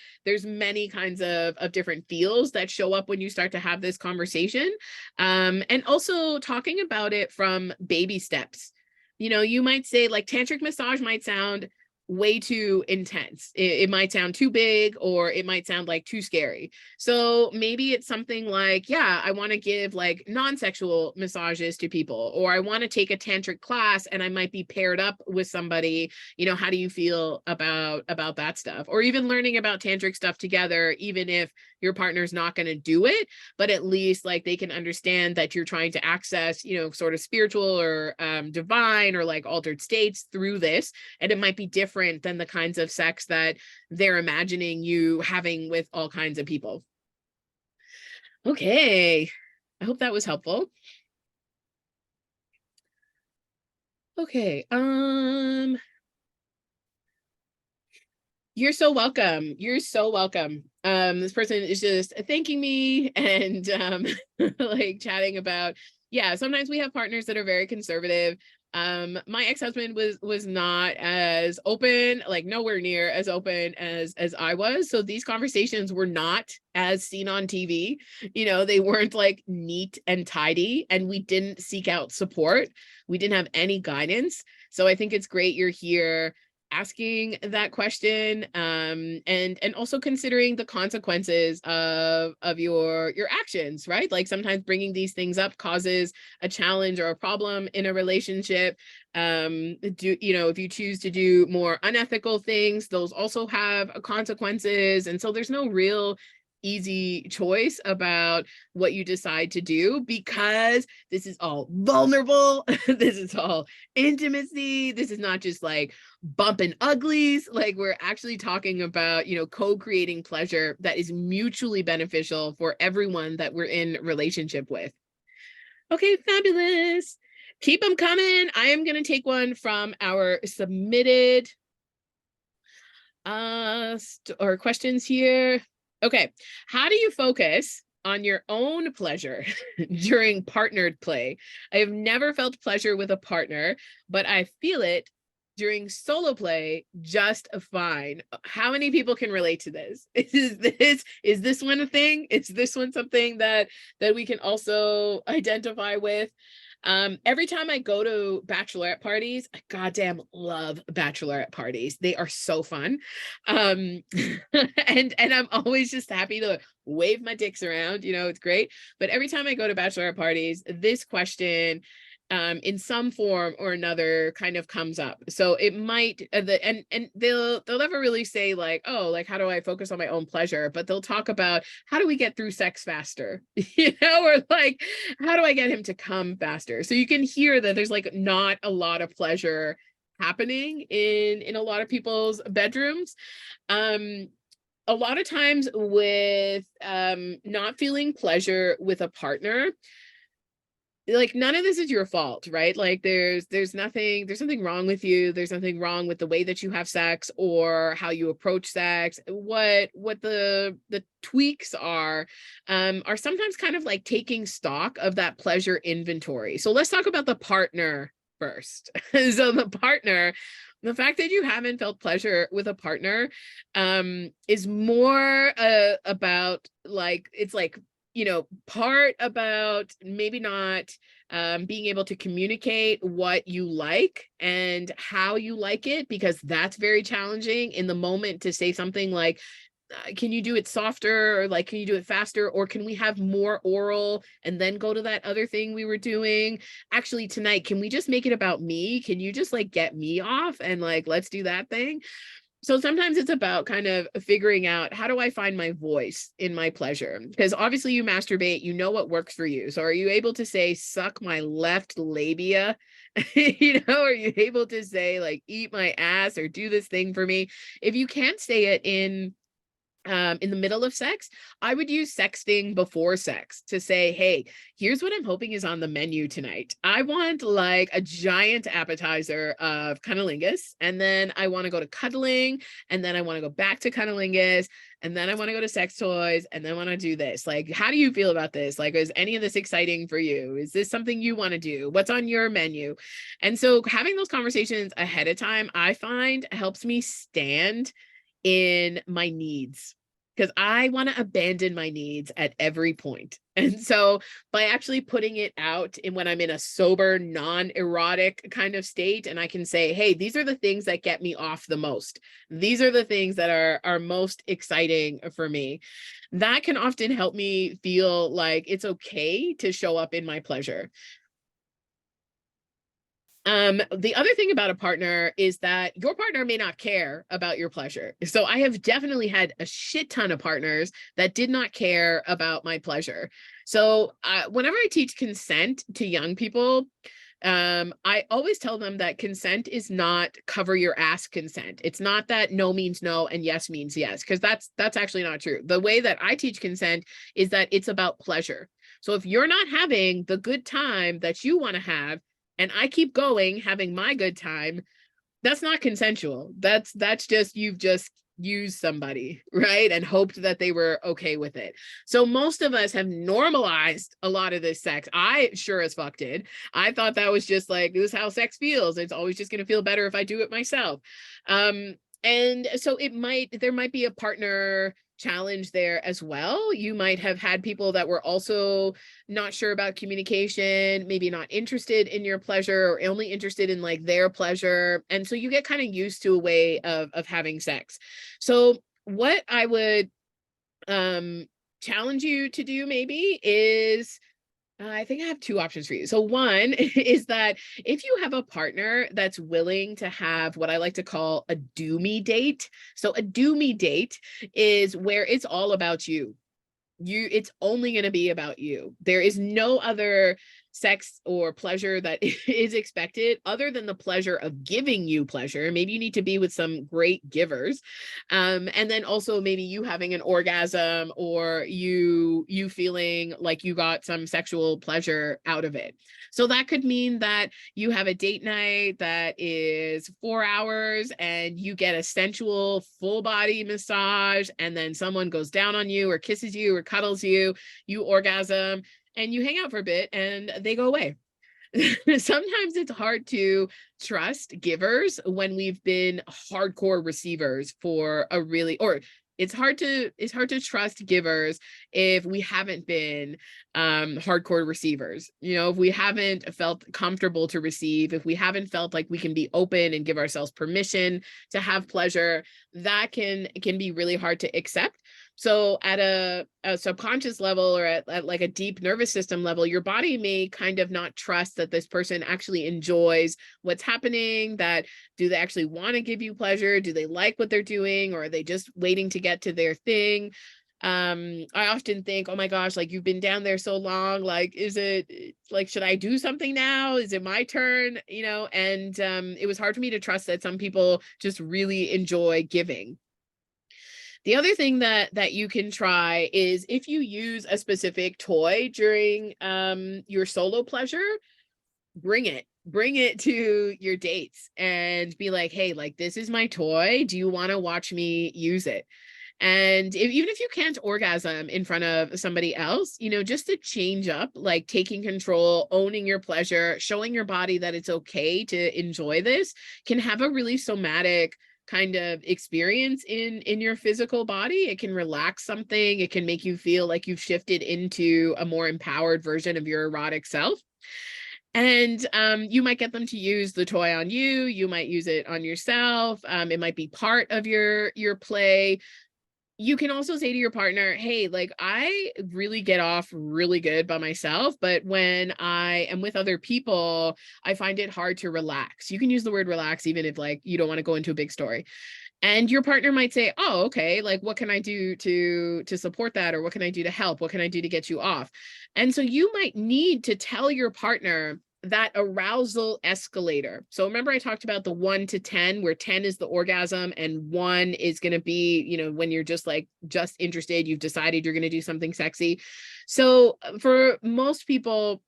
Speaker 1: many kinds of different feels that show up when you start to have this conversation, and also talking about it from baby steps. You might say like tantric massage might sound way too intense. It might sound too big, or it might sound like too scary. So maybe it's something like, yeah, I want to give like non-sexual massages to people, or I want to take a tantric class and I might be paired up with somebody. How do you feel about that stuff? Or even learning about tantric stuff together, even if your partner's not going to do it, but at least like they can understand that you're trying to access, sort of spiritual or divine or like altered states through this. And it might be different than the kinds of sex that they're imagining you having with all kinds of people. Okay, I hope that was helpful. Okay, you're so welcome. You're so welcome. This person is just thanking me and like chatting about, yeah, sometimes we have partners that are very conservative. My ex-husband was not as open, like nowhere near as open as I was. So these conversations were not as seen on TV. They weren't like neat and tidy, and we didn't seek out support. We didn't have any guidance. So I think it's great you're here asking that question, and also considering the consequences of your actions, right? Like sometimes bringing these things up causes a challenge or a problem in a relationship. If you choose to do more unethical things, those also have consequences. And so there's no real easy choice about what you decide to do, because this is all vulnerable. This is all intimacy. This is not just like bumping uglies. Like we're actually talking about, co-creating pleasure that is mutually beneficial for everyone that we're in relationship with. Okay, fabulous. Keep them coming. I am going to take one from our submitted or questions here. Okay, how do you focus on your own pleasure during partnered play? I have never felt pleasure with a partner, but I feel it during solo play just fine. How many people can relate to this? Is this one a thing? Is this one something that we can also identify with? Every time I go to bachelorette parties, I goddamn love bachelorette parties. They are so fun. And I'm always just happy to wave my dicks around, it's great. But every time I go to bachelorette parties, this question in some form or another kind of comes up. So it might and they'll never really say like, oh, like how do I focus on my own pleasure, but they'll talk about how do we get through sex faster, or like how do I get him to come faster. So you can hear that there's like not a lot of pleasure happening in a lot of people's bedrooms. A lot of times with not feeling pleasure with a partner, like none of this is your fault, right? Like there's nothing wrong with you. There's nothing wrong with the way that you have sex or how you approach sex. What the tweaks are sometimes kind of like taking stock of that pleasure inventory. So let's talk about the partner first. So the fact that you haven't felt pleasure with a partner is more about like, it's like, part about maybe not being able to communicate what you like and how you like it, because that's very challenging in the moment to say something like, can you do it softer, or like, can you do it faster, or can we have more oral and then go to that other thing we were doing? Actually, tonight, can we just make it about me? Can you just like get me off and like, let's do that thing? So sometimes it's about kind of figuring out, how do I find my voice in my pleasure? Because obviously you masturbate, you know what works for you. So are you able to say, suck my left labia? Are you able to say, like, eat my ass or do this thing for me? If you can't say it in the middle of sex, I would use sexting before sex to say, hey, here's what I'm hoping is on the menu tonight. I want like a giant appetizer of cunnilingus, and then I want to go to cuddling, and then I want to go back to cunnilingus, and then I want to go to sex toys, and then I want to do this. Like, how do you feel about this? Like, is any of this exciting for you? Is this something you want to do? What's on your menu? And so having those conversations ahead of time, I find helps me stand in my needs, because I want to abandon my needs at every point. And so by actually putting it out in when I'm in a sober, non-erotic kind of state, and I can say, hey, these are the things that get me off the most. These are the things that are most exciting for me. That can often help me feel like it's okay to show up in my pleasure. The other thing about a partner is that your partner may not care about your pleasure. So I have definitely had a shit ton of partners that did not care about my pleasure. So whenever I teach consent to young people, I always tell them that consent is not cover your ass consent. It's not that no means no and yes means yes, because that's actually not true. The way that I teach consent is that it's about pleasure. So if you're not having the good time that you want to have, and I keep going having my good time, that's not consensual. That's just, you've just used somebody, right? And hoped that they were okay with it. So most of us have normalized a lot of this sex. I sure as fuck did. I thought that was just like, this is how sex feels. It's always just going to feel better if I do it myself. And so there might be a partner challenge there as well. You might have had people that were also not sure about communication, maybe not interested in your pleasure, or only interested in like their pleasure. And so you get kind of used to a way of having sex. So what I would challenge you to do maybe is, I think I have two options for you. So one is that if you have a partner that's willing to have what I like to call a do me date. So a do me date is where it's all about you. It's only going to be about you. There is no other sex or pleasure that is expected other than the pleasure of giving you pleasure. Maybe you need to be with some great givers. And then also maybe you having an orgasm, or you feeling like you got some sexual pleasure out of it. So that could mean that you have a date night that is 4 hours and you get a sensual full body massage, and then someone goes down on you or kisses you or cuddles you, you orgasm, and you hang out for a bit and they go away. Sometimes it's hard to trust givers when we've been hardcore receivers for a really, or it's hard to trust givers if we haven't been hardcore receivers. If we haven't felt comfortable to receive, if we haven't felt like we can be open and give ourselves permission to have pleasure, that can be really hard to accept. So at a subconscious level, or at like a deep nervous system level, your body may kind of not trust that this person actually enjoys what's happening, that do they actually want to give you pleasure? Do they like what they're doing? Or are they just waiting to get to their thing? I often think, oh my gosh, like, you've been down there so long, like, is it like, should I do something now? Is it my turn? And it was hard for me to trust that some people just really enjoy giving. The other thing that you can try is, if you use a specific toy during your solo pleasure, bring it to your dates and be like, hey, like, this is my toy. Do you want to watch me use it? And even if you can't orgasm in front of somebody else, just to change up, like taking control, owning your pleasure, showing your body that it's okay to enjoy this, can have a really somatic kind of experience in your physical body. It can relax something. It can make you feel like you've shifted into a more empowered version of your erotic self. And you might get them to use the toy on you. You might use it on yourself. It might be part of your play. you can also say to your partner, hey, like I really get off really good by myself, but when I am with other people, I find it hard to relax. You can use the word relax, even if like you don't want to go into a big story. And your partner might say, oh, okay, like what can I do to support that? Or what can I do to help? What can I do to get you off? And so you might need to tell your partner that arousal escalator. So remember I talked about the 1 to 10, where 10 is the orgasm and 1 is going to be, you know, when you're just like just interested, you've decided you're going to do something sexy. So for most people,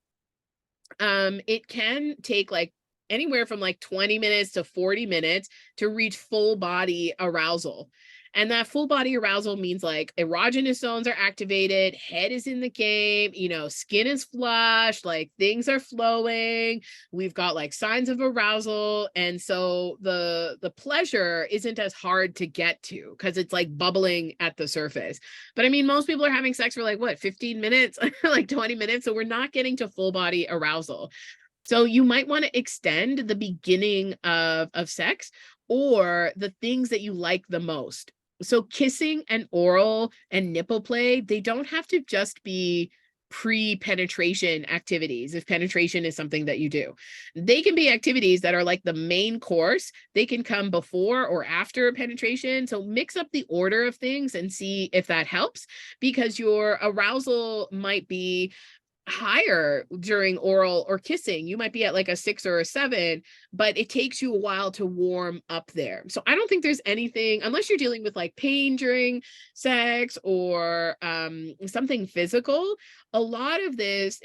Speaker 1: it can take like anywhere from like 20 minutes to 40 minutes to reach full body arousal. And that full body arousal means like erogenous zones are activated, head is in the game, you know, skin is flushed, like things are flowing. We've got like signs of arousal. And so the pleasure isn't as hard to get to because it's like bubbling at the surface. But I mean, most people are having sex for like what, 15 minutes, like 20 minutes. So we're not getting to full body arousal. So you might want to extend the beginning of sex or the things that you like the most. So kissing and oral and nipple play, they don't have to just be pre-penetration activities if penetration is something that you do. They can be activities that are like the main course. They can come before or after penetration. So mix up the order of things and see if that helps, because your arousal might be higher during oral or kissing. You might be at like a 6 or a 7, but it takes you a while to warm up there. So I don't think there's anything, unless you're dealing with like pain during sex or something physical. A lot of this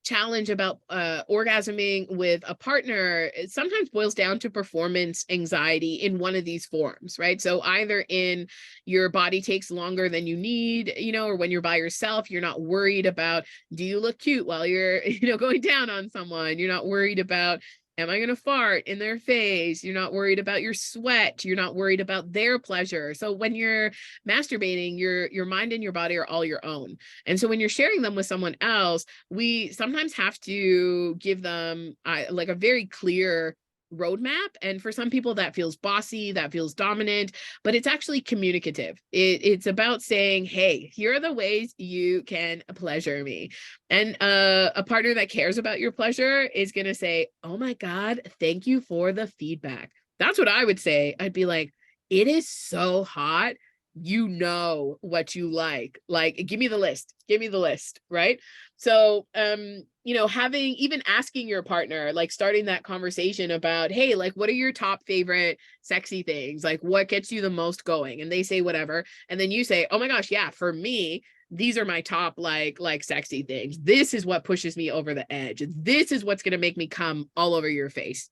Speaker 1: challenge about orgasming with a partner, it sometimes boils down to performance anxiety in one of these forms, right? So either in your body takes longer than you need, you know, or when you're by yourself, you're not worried about, do you look cute while you're, you know, going down on someone? You're not worried about, am I going to fart in their face? You're not worried about your sweat. You're not worried about their pleasure. So when you're masturbating, your mind and your body are all your own. And so when you're sharing them with someone else, we sometimes have to give them like a very clear roadmap. And for some people that feels bossy, that feels dominant, but it's actually communicative. It's about saying, hey, here are the ways you can pleasure me. And a partner that cares about your pleasure is going to say, oh my God, thank you for the feedback. That's what I would say. I'd be like, it is so hot. You know what you like. Like, give me the list, right? So, you know, having, even asking your partner, like starting that conversation about, hey, like, what are your top favorite sexy things? Like, what gets you the most going? And they say whatever. And then you say, oh my gosh, yeah, for me, these are my top like sexy things. This is what pushes me over the edge. This is what's going to make me come all over your face.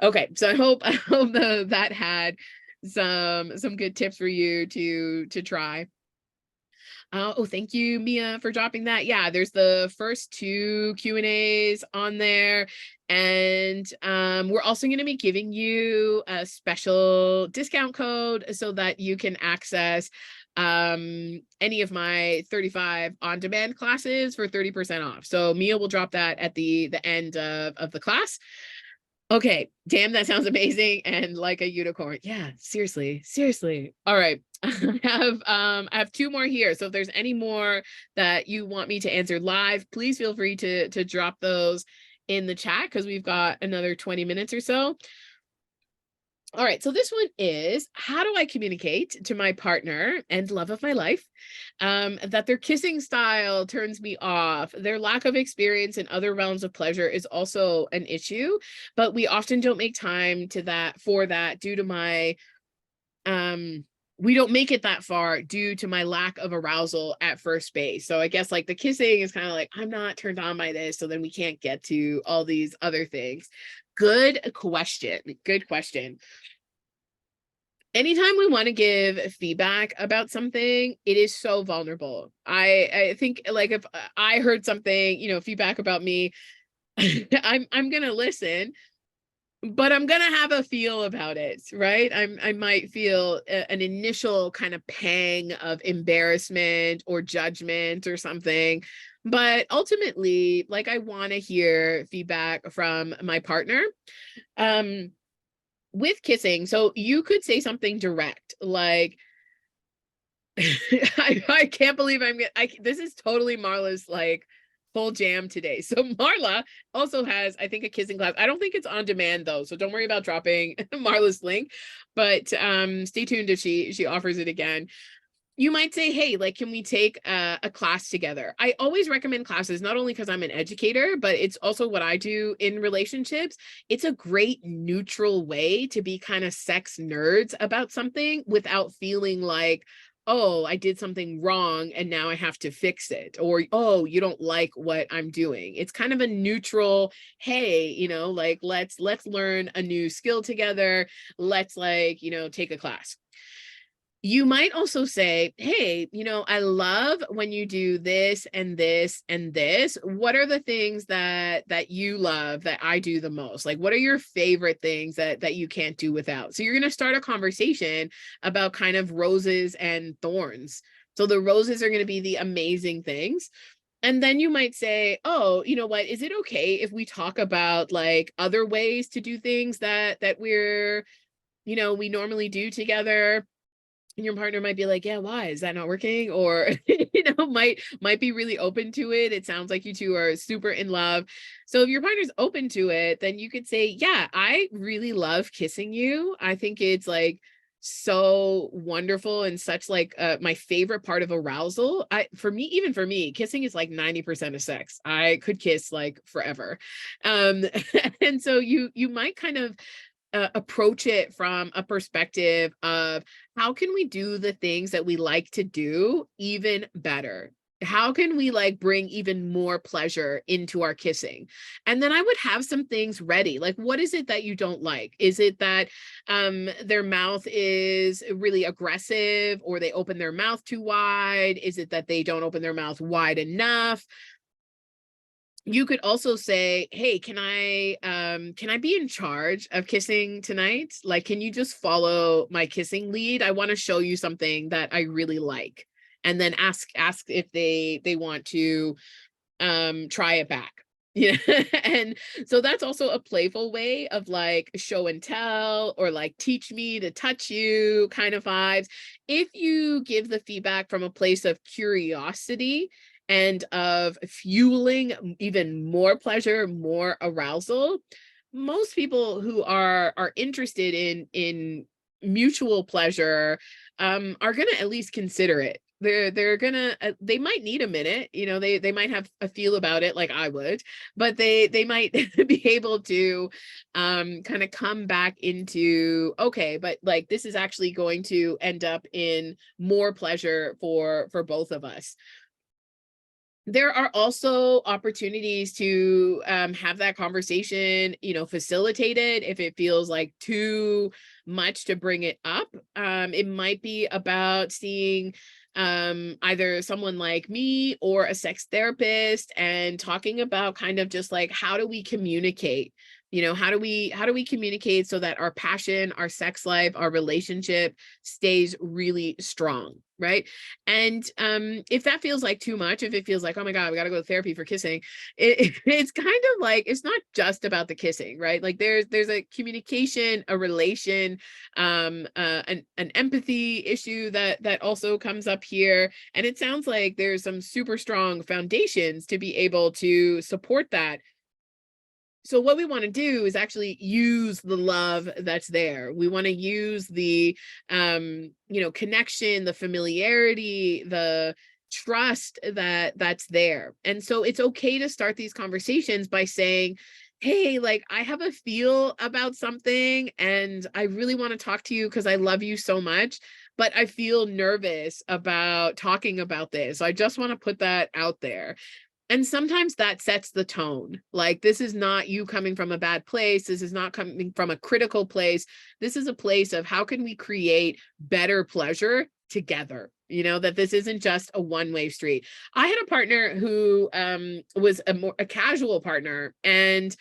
Speaker 1: Okay, so I hope that had some good tips for you to try. Oh, thank you, Mia, for dropping that. Yeah, there's the first 2 Q&As on there. And we're also going to be giving you a special discount code so that you can access any of my 35 on-demand classes for 30% off. So Mia will drop that at the end of the class. Okay, damn, that sounds amazing and like a unicorn. Yeah, seriously. All right. I have 2 more here. So if there's any more that you want me to answer live, please feel free to drop those in the chat because we've got another 20 minutes or so. All right, so this one is, how do I communicate to my partner and love of my life that their kissing style turns me off? Their lack of experience in other realms of pleasure is also an issue, but we often don't make time for that due to my, we don't make it that far due to my lack of arousal at first base. So I guess like the kissing is kind of like, I'm not turned on by this, so then we can't get to all these other things. Good question. Anytime we want to give feedback about something, it is so vulnerable. I think like if I heard something, you know, feedback about me, I'm gonna listen, but I'm gonna have a feel about it, right? I might feel an initial kind of pang of embarrassment or judgment or something. But ultimately, like I want to hear feedback from my partner. With kissing, so you could say something direct, like, I can't believe this is totally Marla's like full jam today. So Marla also has, I think, a kissing class. I don't think it's on demand though, so don't worry about dropping Marla's link, but stay tuned if she offers it again. You might say, hey, like, can we take a class together? I always recommend classes, not only because I'm an educator, but it's also what I do in relationships. It's a great neutral way to be kind of sex nerds about something without feeling like, oh, I did something wrong and now I have to fix it. Or, oh, you don't like what I'm doing. It's kind of a neutral, hey, like, let's learn a new skill together. Let's, like, take a class. You might also say, hey, I love when you do this and this and this. What are the things that you love that I do the most? Like, what are your favorite things that you can't do without? So you're going to start a conversation about kind of roses and thorns. So the roses are going to be the amazing things. And then you might say, oh, you know what, is it okay if we talk about like other ways to do things that we're, we normally do together? And your partner might be like, yeah, why is that not working? Or might be really open to it. It sounds like you two are super in love. So if your partner's open to it, then you could say, yeah, I really love kissing you. I think it's like so wonderful and such like my favorite part of arousal. Even for me, kissing is like 90% of sex. I could kiss like forever. And so you might kind of approach it from a perspective of how can we do the things that we like to do even better? How can we like bring even more pleasure into our kissing? And then I would have some things ready. Like, what is it that you don't like? Is it that their mouth is really aggressive, or they open their mouth too wide? Is it that they don't open their mouth wide enough? You could also say, hey, can I be in charge of kissing tonight? Like, can you just follow my kissing lead? I want to show you something that I really like. And then ask if they want to try it back. Yeah. And so that's also a playful way of like show and tell, or like teach me to touch you kind of vibes. If you give the feedback from a place of curiosity and of fueling even more pleasure, more arousal, most people who are interested in mutual pleasure are going to at least consider it. They're gonna they might need a minute, they might have a feel about it like I would, but they might be able to kind of come back into, okay, but like this is actually going to end up in more pleasure for both of us. There are also opportunities to have that conversation, facilitated if it feels like too much to bring it up. It might be about seeing either someone like me or a sex therapist and talking about kind of just like, how do we communicate? How do we communicate so that our passion, our sex life, our relationship stays really strong, right? And if that feels like too much, if it feels like, oh my God, we got to go to therapy for kissing, it's kind of like, it's not just about the kissing, right? Like there's a communication, a relation, an empathy issue that also comes up here. And it sounds like there's some super strong foundations to be able to support that. So what we want to do is actually use the love that's there. We want to use the connection, the familiarity, the trust that's there. And so it's okay to start these conversations by saying, hey, like I have a feel about something and I really want to talk to you because I love you so much, but I feel nervous about talking about this. So I just want to put that out there. And sometimes that sets the tone. Like, this is not you coming from a bad place. This is not coming from a critical place. This is a place of how can we create better pleasure together? That this isn't just a one-way street. I had a partner who was a casual partner, and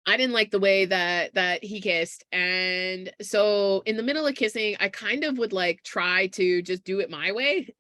Speaker 1: I didn't like the way that he kissed. And so in the middle of kissing, I kind of would like try to just do it my way.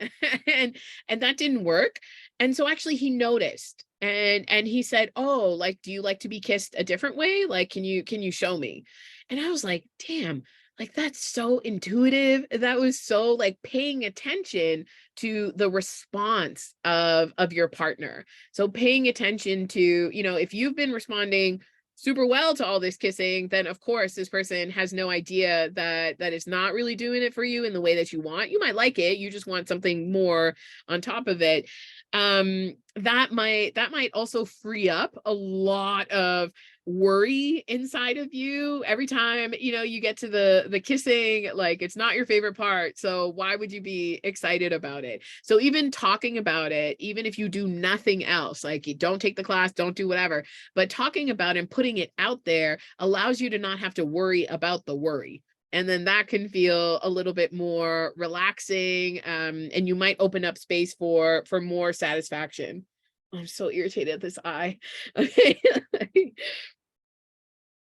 Speaker 1: and that didn't work. And so actually he noticed, and he said, oh, like, do you like to be kissed a different way? Like, can you show me? And I was like, damn, Like, that's so intuitive. That was so, like, paying attention to the response of your partner. So paying attention to, if you've been responding super well to all this kissing, then of course this person has no idea that it's not really doing it for you in the way that you want. You might like it, you just want something more on top of it. That might also free up a lot of worry inside of you every time you get to the kissing. Like, it's not your favorite part, so why would you be excited about it? So even talking about it, even if you do nothing else, like, you don't take the class, don't do whatever, but talking about and putting it out there allows you to not have to worry about the worry, and then that can feel a little bit more relaxing, and you might open up space for more satisfaction. I'm so irritated at this eye. Okay.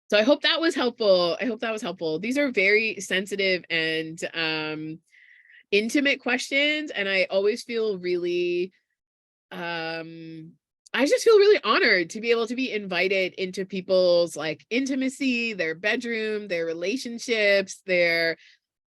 Speaker 1: So I hope that was helpful. I hope that was helpful. These are very sensitive and intimate questions, and I always feel really I just feel really honored to be able to be invited into people's, like, intimacy, their bedroom, their relationships, their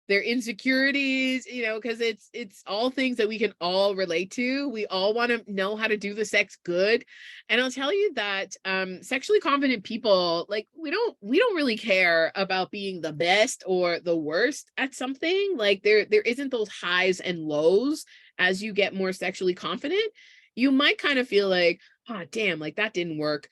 Speaker 1: insecurities, because it's all things that we can all relate to. We all want to know how to do the sex good. And I'll tell you that sexually confident people, like, we don't really care about being the best or the worst at something. Like, there isn't those highs and lows as you get more sexually confident. You might kind of feel like, oh damn, like, that didn't work.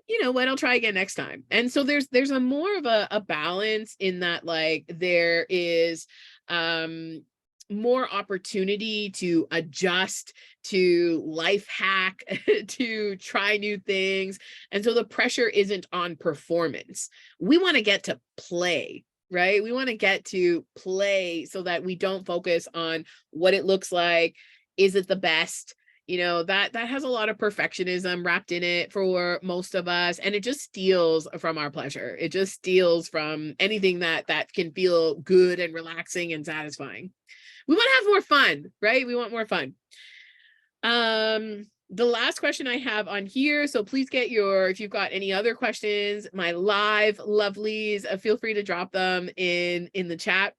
Speaker 1: You know what, I'll try again next time. And so there's a more of a balance in that, like, there is more opportunity to adjust, to life hack, to try new things. And so the pressure isn't on performance. We want to get to play, right? We want to get to play so that we don't focus on what it looks like. Is it the best? That has a lot of perfectionism wrapped in it for most of us, and it just steals from our pleasure. It just steals from anything that can feel good and relaxing and satisfying. We want to have more fun, right? We want more fun. The last question I have on here, so please if you've got any other questions, my live lovelies, feel free to drop them in the chat.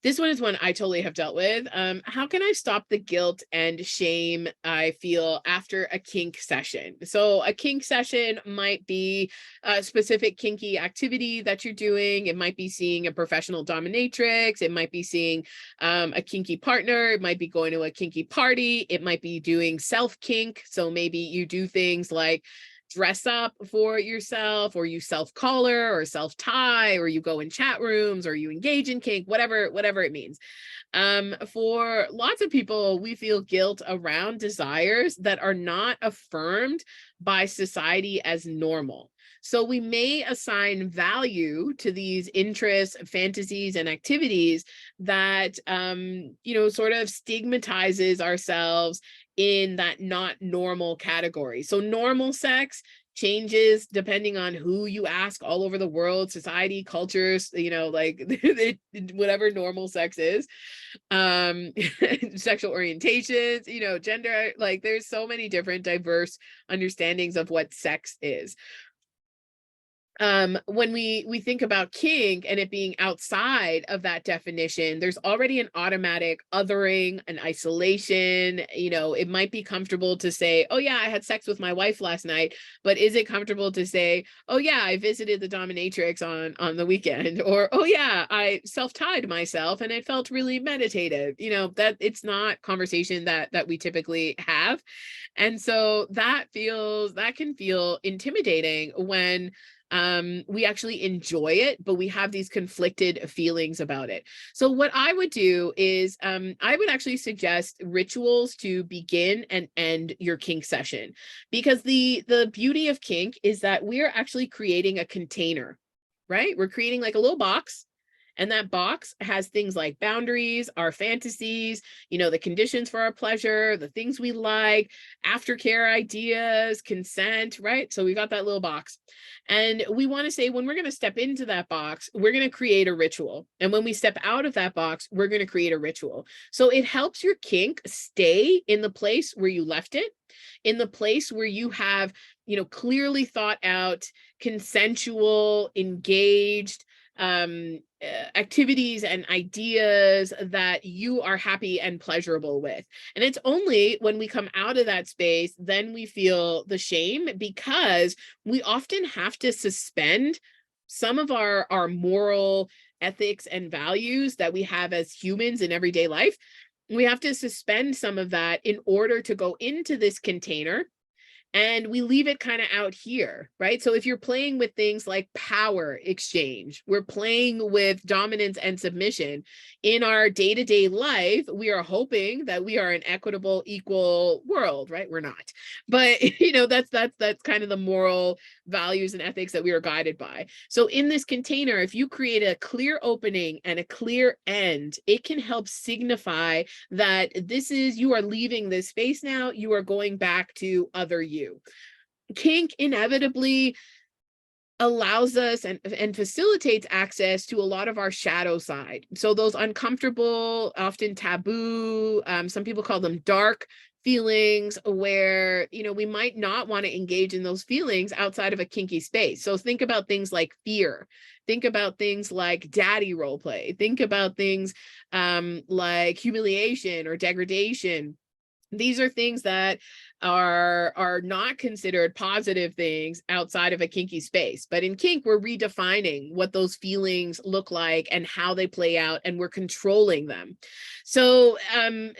Speaker 1: This one is one I totally have dealt with. How can I stop the guilt and shame I feel after a kink session? So a kink session might be a specific kinky activity that you're doing. It might be seeing a professional dominatrix. It might be seeing a kinky partner. It might be going to a kinky party. It might be doing self-kink. So maybe you do things like dress up for yourself, or you self-collar or self-tie, or you go in chat rooms, or you engage in kink, whatever it means. For lots of people, we feel guilt around desires that are not affirmed by society as normal. So we may assign value to these interests, fantasies, and activities that, sort of stigmatizes ourselves in that not normal category. So normal sex changes depending on who you ask all over the world, society, cultures, like whatever normal sex is, sexual orientations, gender, like, there's so many different diverse understandings of what sex is. When we think about kink and it being outside of that definition, there's already an automatic othering, an isolation. It might be comfortable to say, oh yeah, I had sex with my wife last night, but is it comfortable to say, oh yeah, I visited the dominatrix on the weekend, or oh yeah, I self-tied myself and it felt really meditative? That it's not conversation that we typically have. And so that can feel intimidating when we actually enjoy it, but we have these conflicted feelings about it. So what I would do is I would actually suggest rituals to begin and end your kink session, because the beauty of kink is that we're actually creating a container, right? We're creating like a little box. And that box has things like boundaries, our fantasies, the conditions for our pleasure, the things we like, aftercare ideas, consent, right? So we got that little box. And we want to say, when we're going to step into that box, we're going to create a ritual. And when we step out of that box, we're going to create a ritual. So it helps your kink stay in the place where you left it, in the place where you have, clearly thought out, consensual, engaged, activities and ideas that you are happy and pleasurable with. And it's only when we come out of that space, then we feel the shame, because we often have to suspend some of our moral ethics and values that we have as humans in everyday life. We have to suspend some of that in order to go into this container, and we leave it kind of out here, right? So if you're playing with things like power exchange, we're playing with dominance and submission in our day-to-day life. We are hoping that we are an equitable, equal world, right? We're not, but that's kind of the moral values and ethics that we are guided by. So in this container, if you create a clear opening and a clear end, it can help signify that you are leaving this space now, you are going back to other you. Kink inevitably allows us and facilitates access to a lot of our shadow side. So those uncomfortable, often taboo, some people call them dark feelings, where we might not want to engage in those feelings outside of a kinky space. So think about things like fear. Think about things like daddy role play. Think about things like humiliation or degradation. These are things that are not considered positive things outside of a kinky space. But in kink, we're redefining what those feelings look like and how they play out, and we're controlling them. So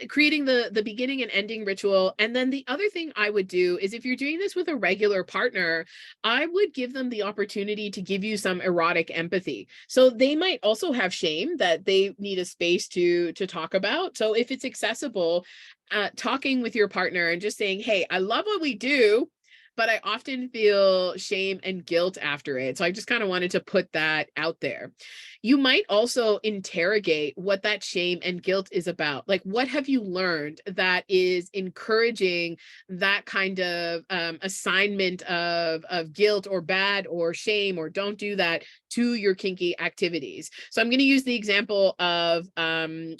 Speaker 1: creating the beginning and ending ritual. And then the other thing I would do is, if you're doing this with a regular partner, I would give them the opportunity to give you some erotic empathy. So they might also have shame that they need a space to talk about. So if it's accessible, talking with your partner and just saying, hey, I love what we do, but I often feel shame and guilt after it. So I just kind of wanted to put that out there. You might also interrogate what that shame and guilt is about. Like, what have you learned that is encouraging that kind of assignment of guilt or bad or shame or don't do that to your kinky activities? So I'm going to use the example of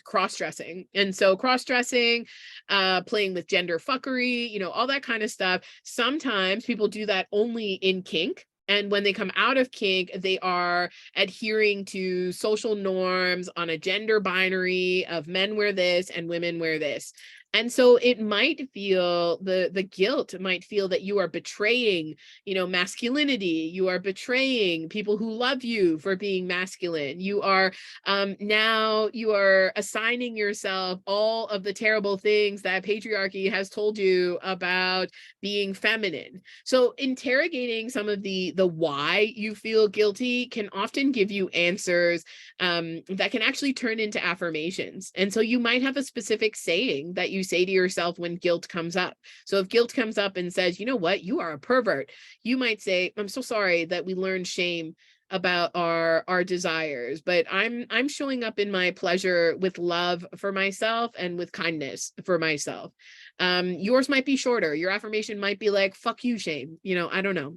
Speaker 1: cross-dressing. And so cross-dressing, playing with gender fuckery, all that kind of stuff. Sometimes people do that only in kink. And when they come out of kink, they are adhering to social norms on a gender binary of men wear this and women wear this. And so it might feel, the guilt might feel that you are betraying, masculinity. You are betraying people who love you for being masculine. You are now you are assigning yourself all of the terrible things that patriarchy has told you about being feminine. So interrogating some of the why you feel guilty can often give you answers that can actually turn into affirmations. And so you might have a specific saying that you say to yourself when guilt comes up. So if guilt comes up and says, you know what, you are a pervert, you might say, I'm so sorry that we learned shame about our desires, but I'm showing up in my pleasure with love for myself and with kindness for myself. Yours might be shorter. Your affirmation might be like, fuck you, shame. I don't know.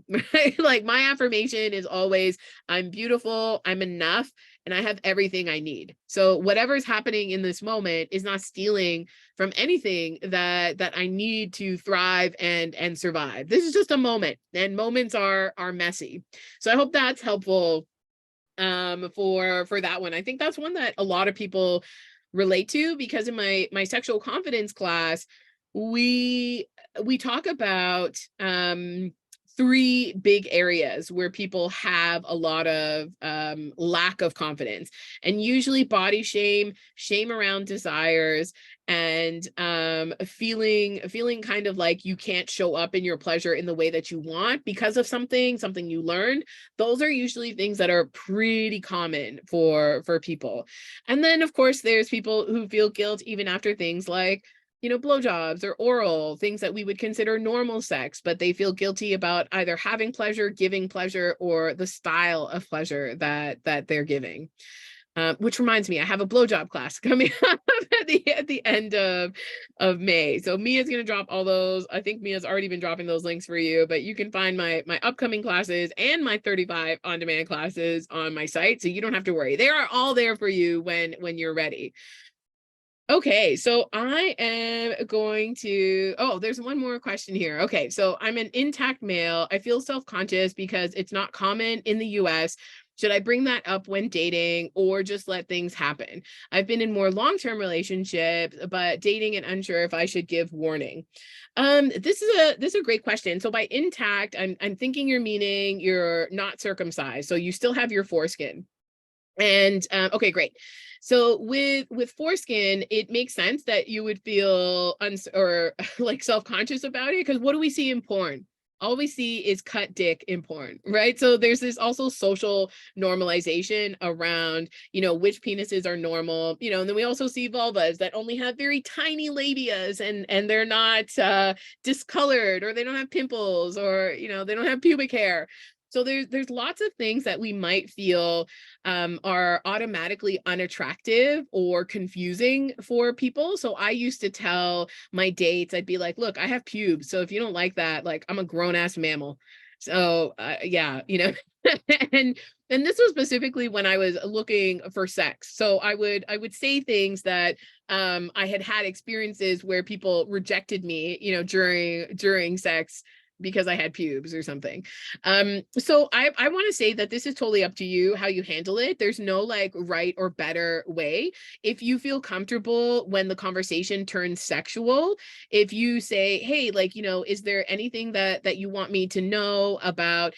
Speaker 1: Like, my affirmation is always, I'm beautiful, I'm enough, and I have everything I need. So whatever's happening in this moment is not stealing from anything that I need to thrive and survive. This is just a moment, and moments are messy. So I hope that's helpful for that one. I think that's one that a lot of people relate to, because in my sexual confidence class, we talk about three big areas where people have a lot of lack of confidence, and usually body shame, shame around desires, and feeling kind of like you can't show up in your pleasure in the way that you want because of something you learned. Those are usually things that are pretty common for people. And then of course there's people who feel guilt even after things like blowjobs or oral, things that we would consider normal sex, but they feel guilty about either having pleasure, giving pleasure, or the style of pleasure that they're giving. Which reminds me, I have a blowjob class coming up at the end of May. So Mia's going to drop all those. I think Mia's already been dropping those links for you, but you can find my upcoming classes and my 35 on-demand classes on my site. So you don't have to worry. They are all there for you when you're ready. Okay, so I am going to, there's one more question here. Okay, so I'm an intact male. I feel self-conscious because it's not common in the US. Should I bring that up when dating or just let things happen? I've been in more long-term relationships, but dating and unsure if I should give warning. This is a great question. So by intact, I'm thinking you're meaning you're not circumcised, so you still have your foreskin. And okay, great. So with foreskin, it makes sense that you would feel or like self-conscious about it, because what do we see in porn? All we see is cut dick in porn, right? So there's this also social normalization around, which penises are normal, and then we also see vulvas that only have very tiny labias, and they're not discolored, or they don't have pimples, or they don't have pubic hair. So there's lots of things that we might feel are automatically unattractive or confusing for people. So I used to tell my dates, I'd be like, look, I have pubes. So if you don't like that, like, I'm a grown ass mammal. So yeah, and this was specifically when I was looking for sex. So I would say things that I had experiences where people rejected me, during sex, because I had pubes or something. So I want to say that this is totally up to you how you handle it. There's no like right or better way. If you feel comfortable when the conversation turns sexual, if you say, hey, like, is there anything that you want me to know about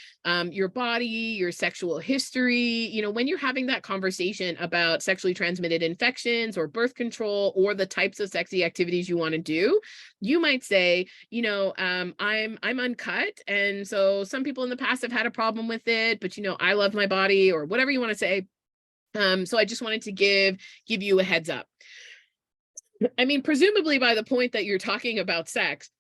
Speaker 1: your body, your sexual history? When you're having that conversation about sexually transmitted infections or birth control or the types of sexy activities you want to do, you might say, I'm uncut, and so some people in the past have had a problem with it, but I love my body, or whatever you want to say. So I just wanted to give you a heads up. I mean, presumably by the point that you're talking about sex,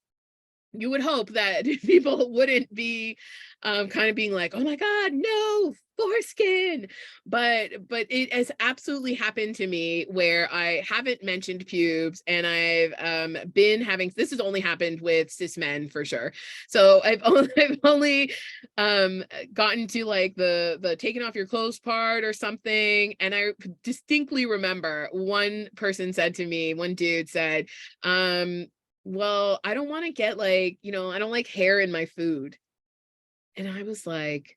Speaker 1: you would hope that people wouldn't be kind of being like, oh my God, no, foreskin. But it has absolutely happened to me where I haven't mentioned pubes, and I've been having, this has only happened with cis men for sure. So I've only gotten to like the taking off your clothes part or something. And I distinctly remember one person said to me, one dude said, well, I don't want to get like, I don't like hair in my food. And I was like,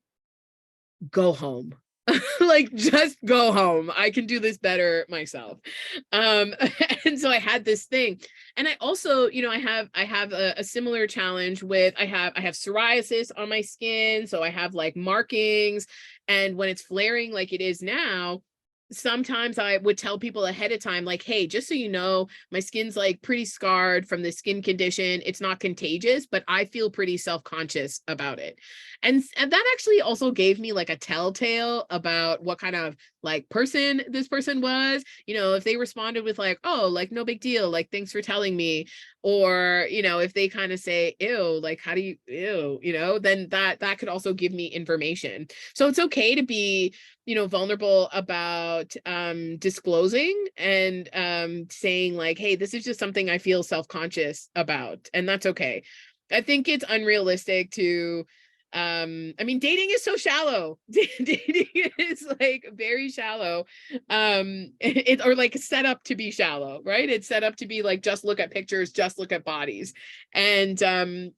Speaker 1: go home. Like, just go home. I can do this better myself. And so I had this thing. And I also, I have a similar challenge with, I have psoriasis on my skin. So I have like markings. And when it's flaring like it is now, sometimes I would tell people ahead of time, like, hey, just so you know, my skin's like pretty scarred from the skin condition. It's not contagious, but I feel pretty self-conscious about it. And that actually also gave me like a telltale about what kind of like person this person was. If they responded with like, oh, like, no big deal, like, thanks for telling me, or if they kind of say, ew, like, how do you, ew, then that could also give me information. So it's okay to be vulnerable about disclosing and saying like, hey, this is just something I feel self-conscious about, and that's okay. I think it's unrealistic to I mean, dating is so shallow. Dating is like very shallow. It or like set up to be shallow, right? It's set up to be like, just look at pictures, just look at bodies. And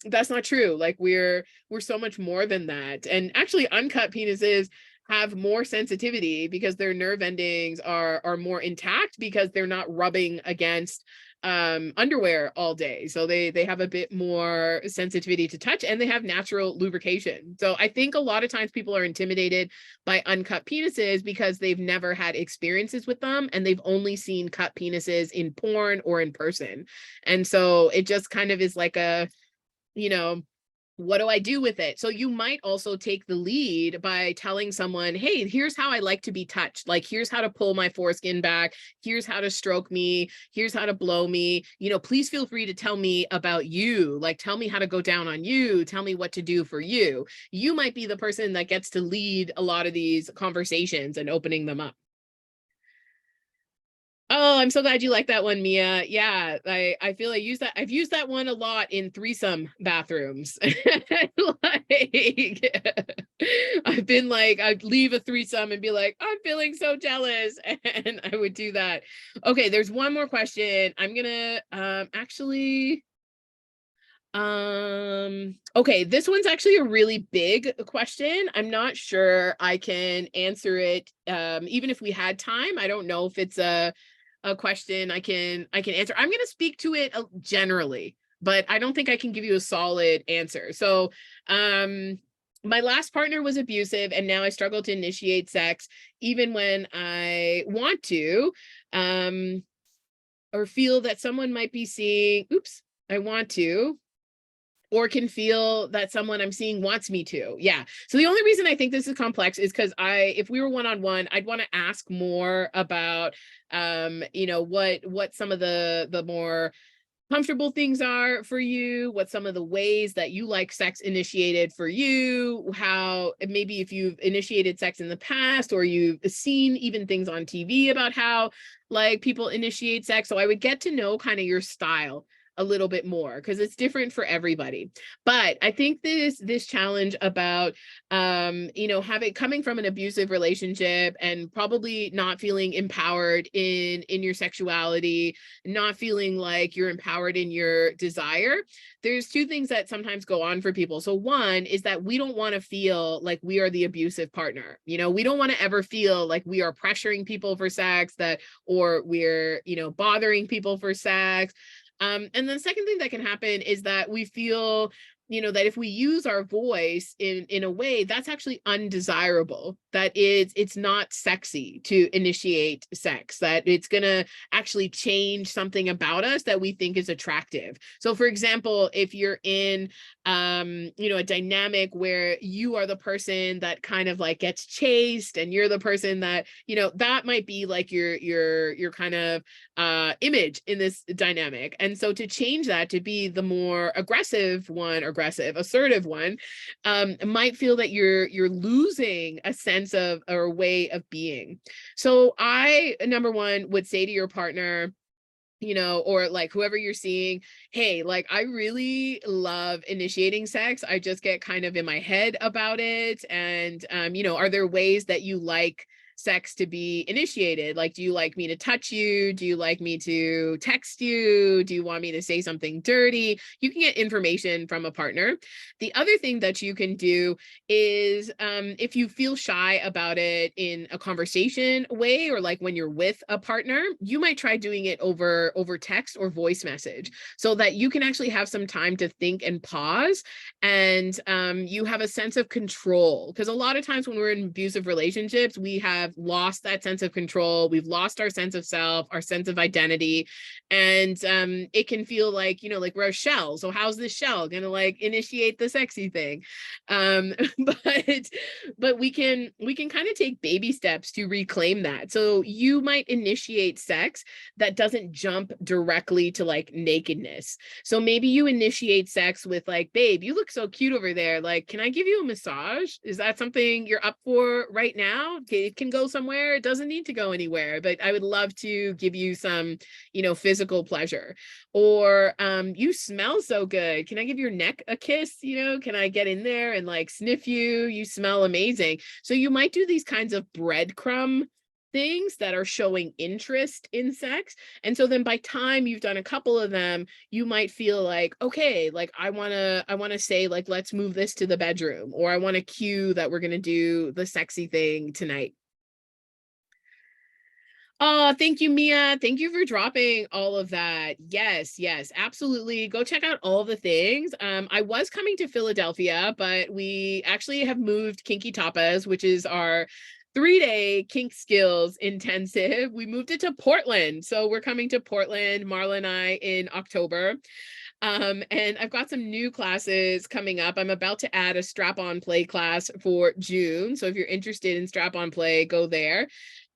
Speaker 1: that's not true. Like, we're so much more than that. And actually, uncut penises have more sensitivity because their nerve endings are more intact, because they're not rubbing against underwear all day. So they have a bit more sensitivity to touch, and they have natural lubrication. So I think a lot of times people are intimidated by uncut penises because they've never had experiences with them, and they've only seen cut penises in porn or in person. And so it just kind of is like a, what do I do with it? So you might also take the lead by telling someone, hey, here's how I like to be touched. Like, here's how to pull my foreskin back. Here's how to stroke me. Here's how to blow me. Please feel free to tell me about you. Like, tell me how to go down on you. Tell me what to do for you. You might be the person that gets to lead a lot of these conversations and opening them up. Oh, I'm so glad you like that one, Mia. Yeah, I feel I've used that one a lot in threesome bathrooms. Like, I've been like, I'd leave a threesome and be like, I'm feeling so jealous, and I would do that. Okay, there's one more question. I'm gonna actually Okay, this one's actually a really big question. I'm not sure I can answer it. Even if we had time, I don't know if it's a question I can answer. I'm going to speak to it generally, but I don't think I can give you a solid answer. So, my last partner was abusive, and now I struggle to initiate sex even when I want to, or feel that someone might be seeing, oops, I want to, or can feel that someone I'm seeing wants me to. Yeah. So the only reason I think this is complex is because if we were one-on-one, I'd want to ask more about, what some of the more comfortable things are for you, what some of the ways that you like sex initiated for you, how maybe if you've initiated sex in the past, or you've seen even things on TV about how like people initiate sex. So I would get to know kind of your style a little bit more, because it's different for everybody. But I think this challenge about having coming from an abusive relationship and probably not feeling empowered in your sexuality, not feeling like you're empowered in your desire, there's two things that sometimes go on for people. So one is that we don't want to feel like we are the abusive partner. We don't want to ever feel like we are pressuring people for sex, or we're bothering people for sex. And the second thing that can happen is that we feel, that if we use our voice in a way that's actually undesirable, that it's not sexy to initiate sex, that it's gonna actually change something about us that we think is attractive. So for example, if you're in a dynamic where you are the person that kind of like gets chased, and you're the person that, that might be like your kind of image in this dynamic. And so to change that to be the more assertive one, might feel that you're losing a sense of, or a way of being. So I, number one, would say to your partner, or like whoever you're seeing, hey, like I really love initiating sex. I just get kind of in my head about it. And, are there ways that you like sex to be initiated? Like, do you like me to touch you? Do you like me to text you? Do you want me to say something dirty? You can get information from a partner. The other thing that you can do is, if you feel shy about it in a conversation way, or like when you're with a partner, you might try doing it over text or voice message, so that you can actually have some time to think and pause, and you have a sense of control. Because a lot of times when we're in abusive relationships, we have lost that sense of control. We've lost our sense of self, our sense of identity. And it can feel like, like we're a shell. So how's this shell gonna like initiate the sexy thing? But we can kind of take baby steps to reclaim that. So you might initiate sex that doesn't jump directly to like nakedness. So maybe you initiate sex with like, babe, you look so cute over there. Like, can I give you a massage? Is that something you're up for right now? It can go somewhere. It doesn't need to go anywhere, but I would love to give you some, physical pleasure. Or you smell so good. Can I give your neck a kiss? Can I get in there and like sniff you? You smell amazing. So you might do these kinds of breadcrumb things that are showing interest in sex. And so then by time you've done a couple of them, you might feel like, okay, like I want to say like, let's move this to the bedroom, or I want to cue that we're going to do the sexy thing tonight. Oh, thank you, Mia. Thank you for dropping all of that. Yes, yes, absolutely. Go check out all the things. I was coming to Philadelphia, but we actually have moved Kinky Tapas, which is our 3-day kink skills intensive. We moved it to Portland. So we're coming to Portland, Marla and I, in October. And I've got some new classes coming up. I'm about to add a strap-on play class for June. So if you're interested in strap-on play, go there.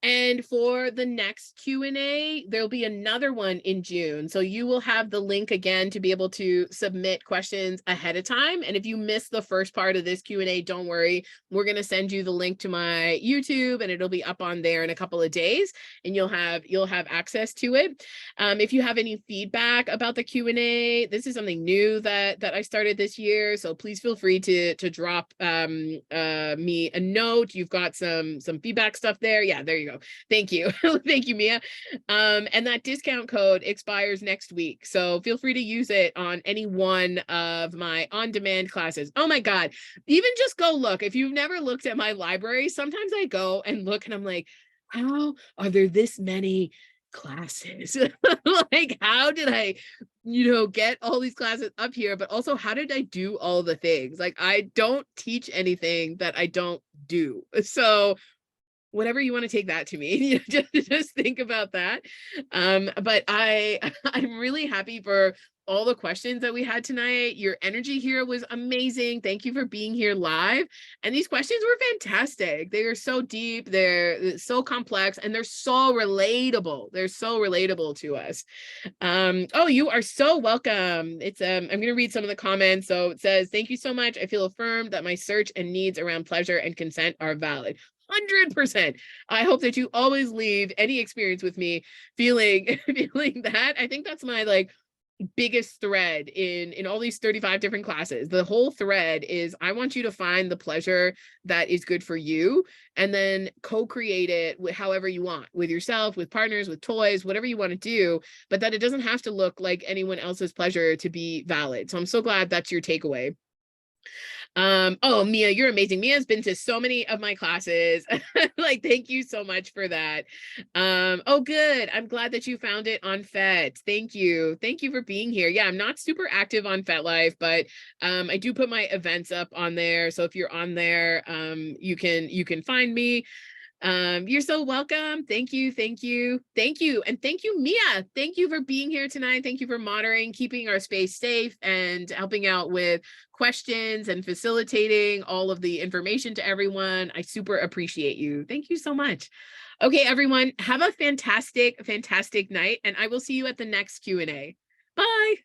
Speaker 1: And for the next Q&A, there'll be another one in June. So you will have the link again to be able to submit questions ahead of time. And if you missed the first part of this Q&A, don't worry. We're going to send you the link to my YouTube, and it'll be up on there in a couple of days, and you'll have access to it. If you have any feedback about the Q&A, this is something new that I started this year. So please feel free to drop me a note. You've got some feedback stuff there. Yeah, there you go. go. Thank you. Thank you, Mia. And that discount code expires next week. So feel free to use it on any one of my on-demand classes. Oh my God. Even just go look. If you've never looked at my library, sometimes I go and look and I'm like, how are there this many classes? Like, how did I, get all these classes up here? But also, how did I do all the things? Like, I don't teach anything that I don't do. So whatever you want to take that to me, just think about that. But I'm really happy for all the questions that we had tonight. Your energy here was amazing. Thank you for being here live. And these questions were fantastic. They are so deep, they're so complex, and they're so relatable. They're so relatable to us. Oh, you are so welcome. It's I'm going to read some of the comments. So it says, thank you so much. I feel affirmed that my search and needs around pleasure and consent are valid. 100%. I hope that you always leave any experience with me feeling that. I think that's my biggest thread in all these 35 different classes. The whole thread is I want you to find the pleasure that is good for you and then co-create it with however you want, with yourself, with partners, with toys, whatever you want to do, but that it doesn't have to look like anyone else's pleasure to be valid. So I'm so glad that's your takeaway. Oh, Mia, you're amazing. Mia's been to so many of my classes. Thank you so much for that. Oh, good. I'm glad that you found it on FET. Thank you. Thank you for being here. Yeah, I'm not super active on FetLife, but I do put my events up on there. So if you're on there, you can find me. You're so welcome. Thank you. Thank you. Thank you. And thank you, Mia. Thank you for being here tonight. Thank you for moderating, keeping our space safe and helping out with questions and facilitating all of the information to everyone. I super appreciate you. Thank you so much. Okay, everyone, have a fantastic, fantastic night, and I will see you at the next Q&A. Bye.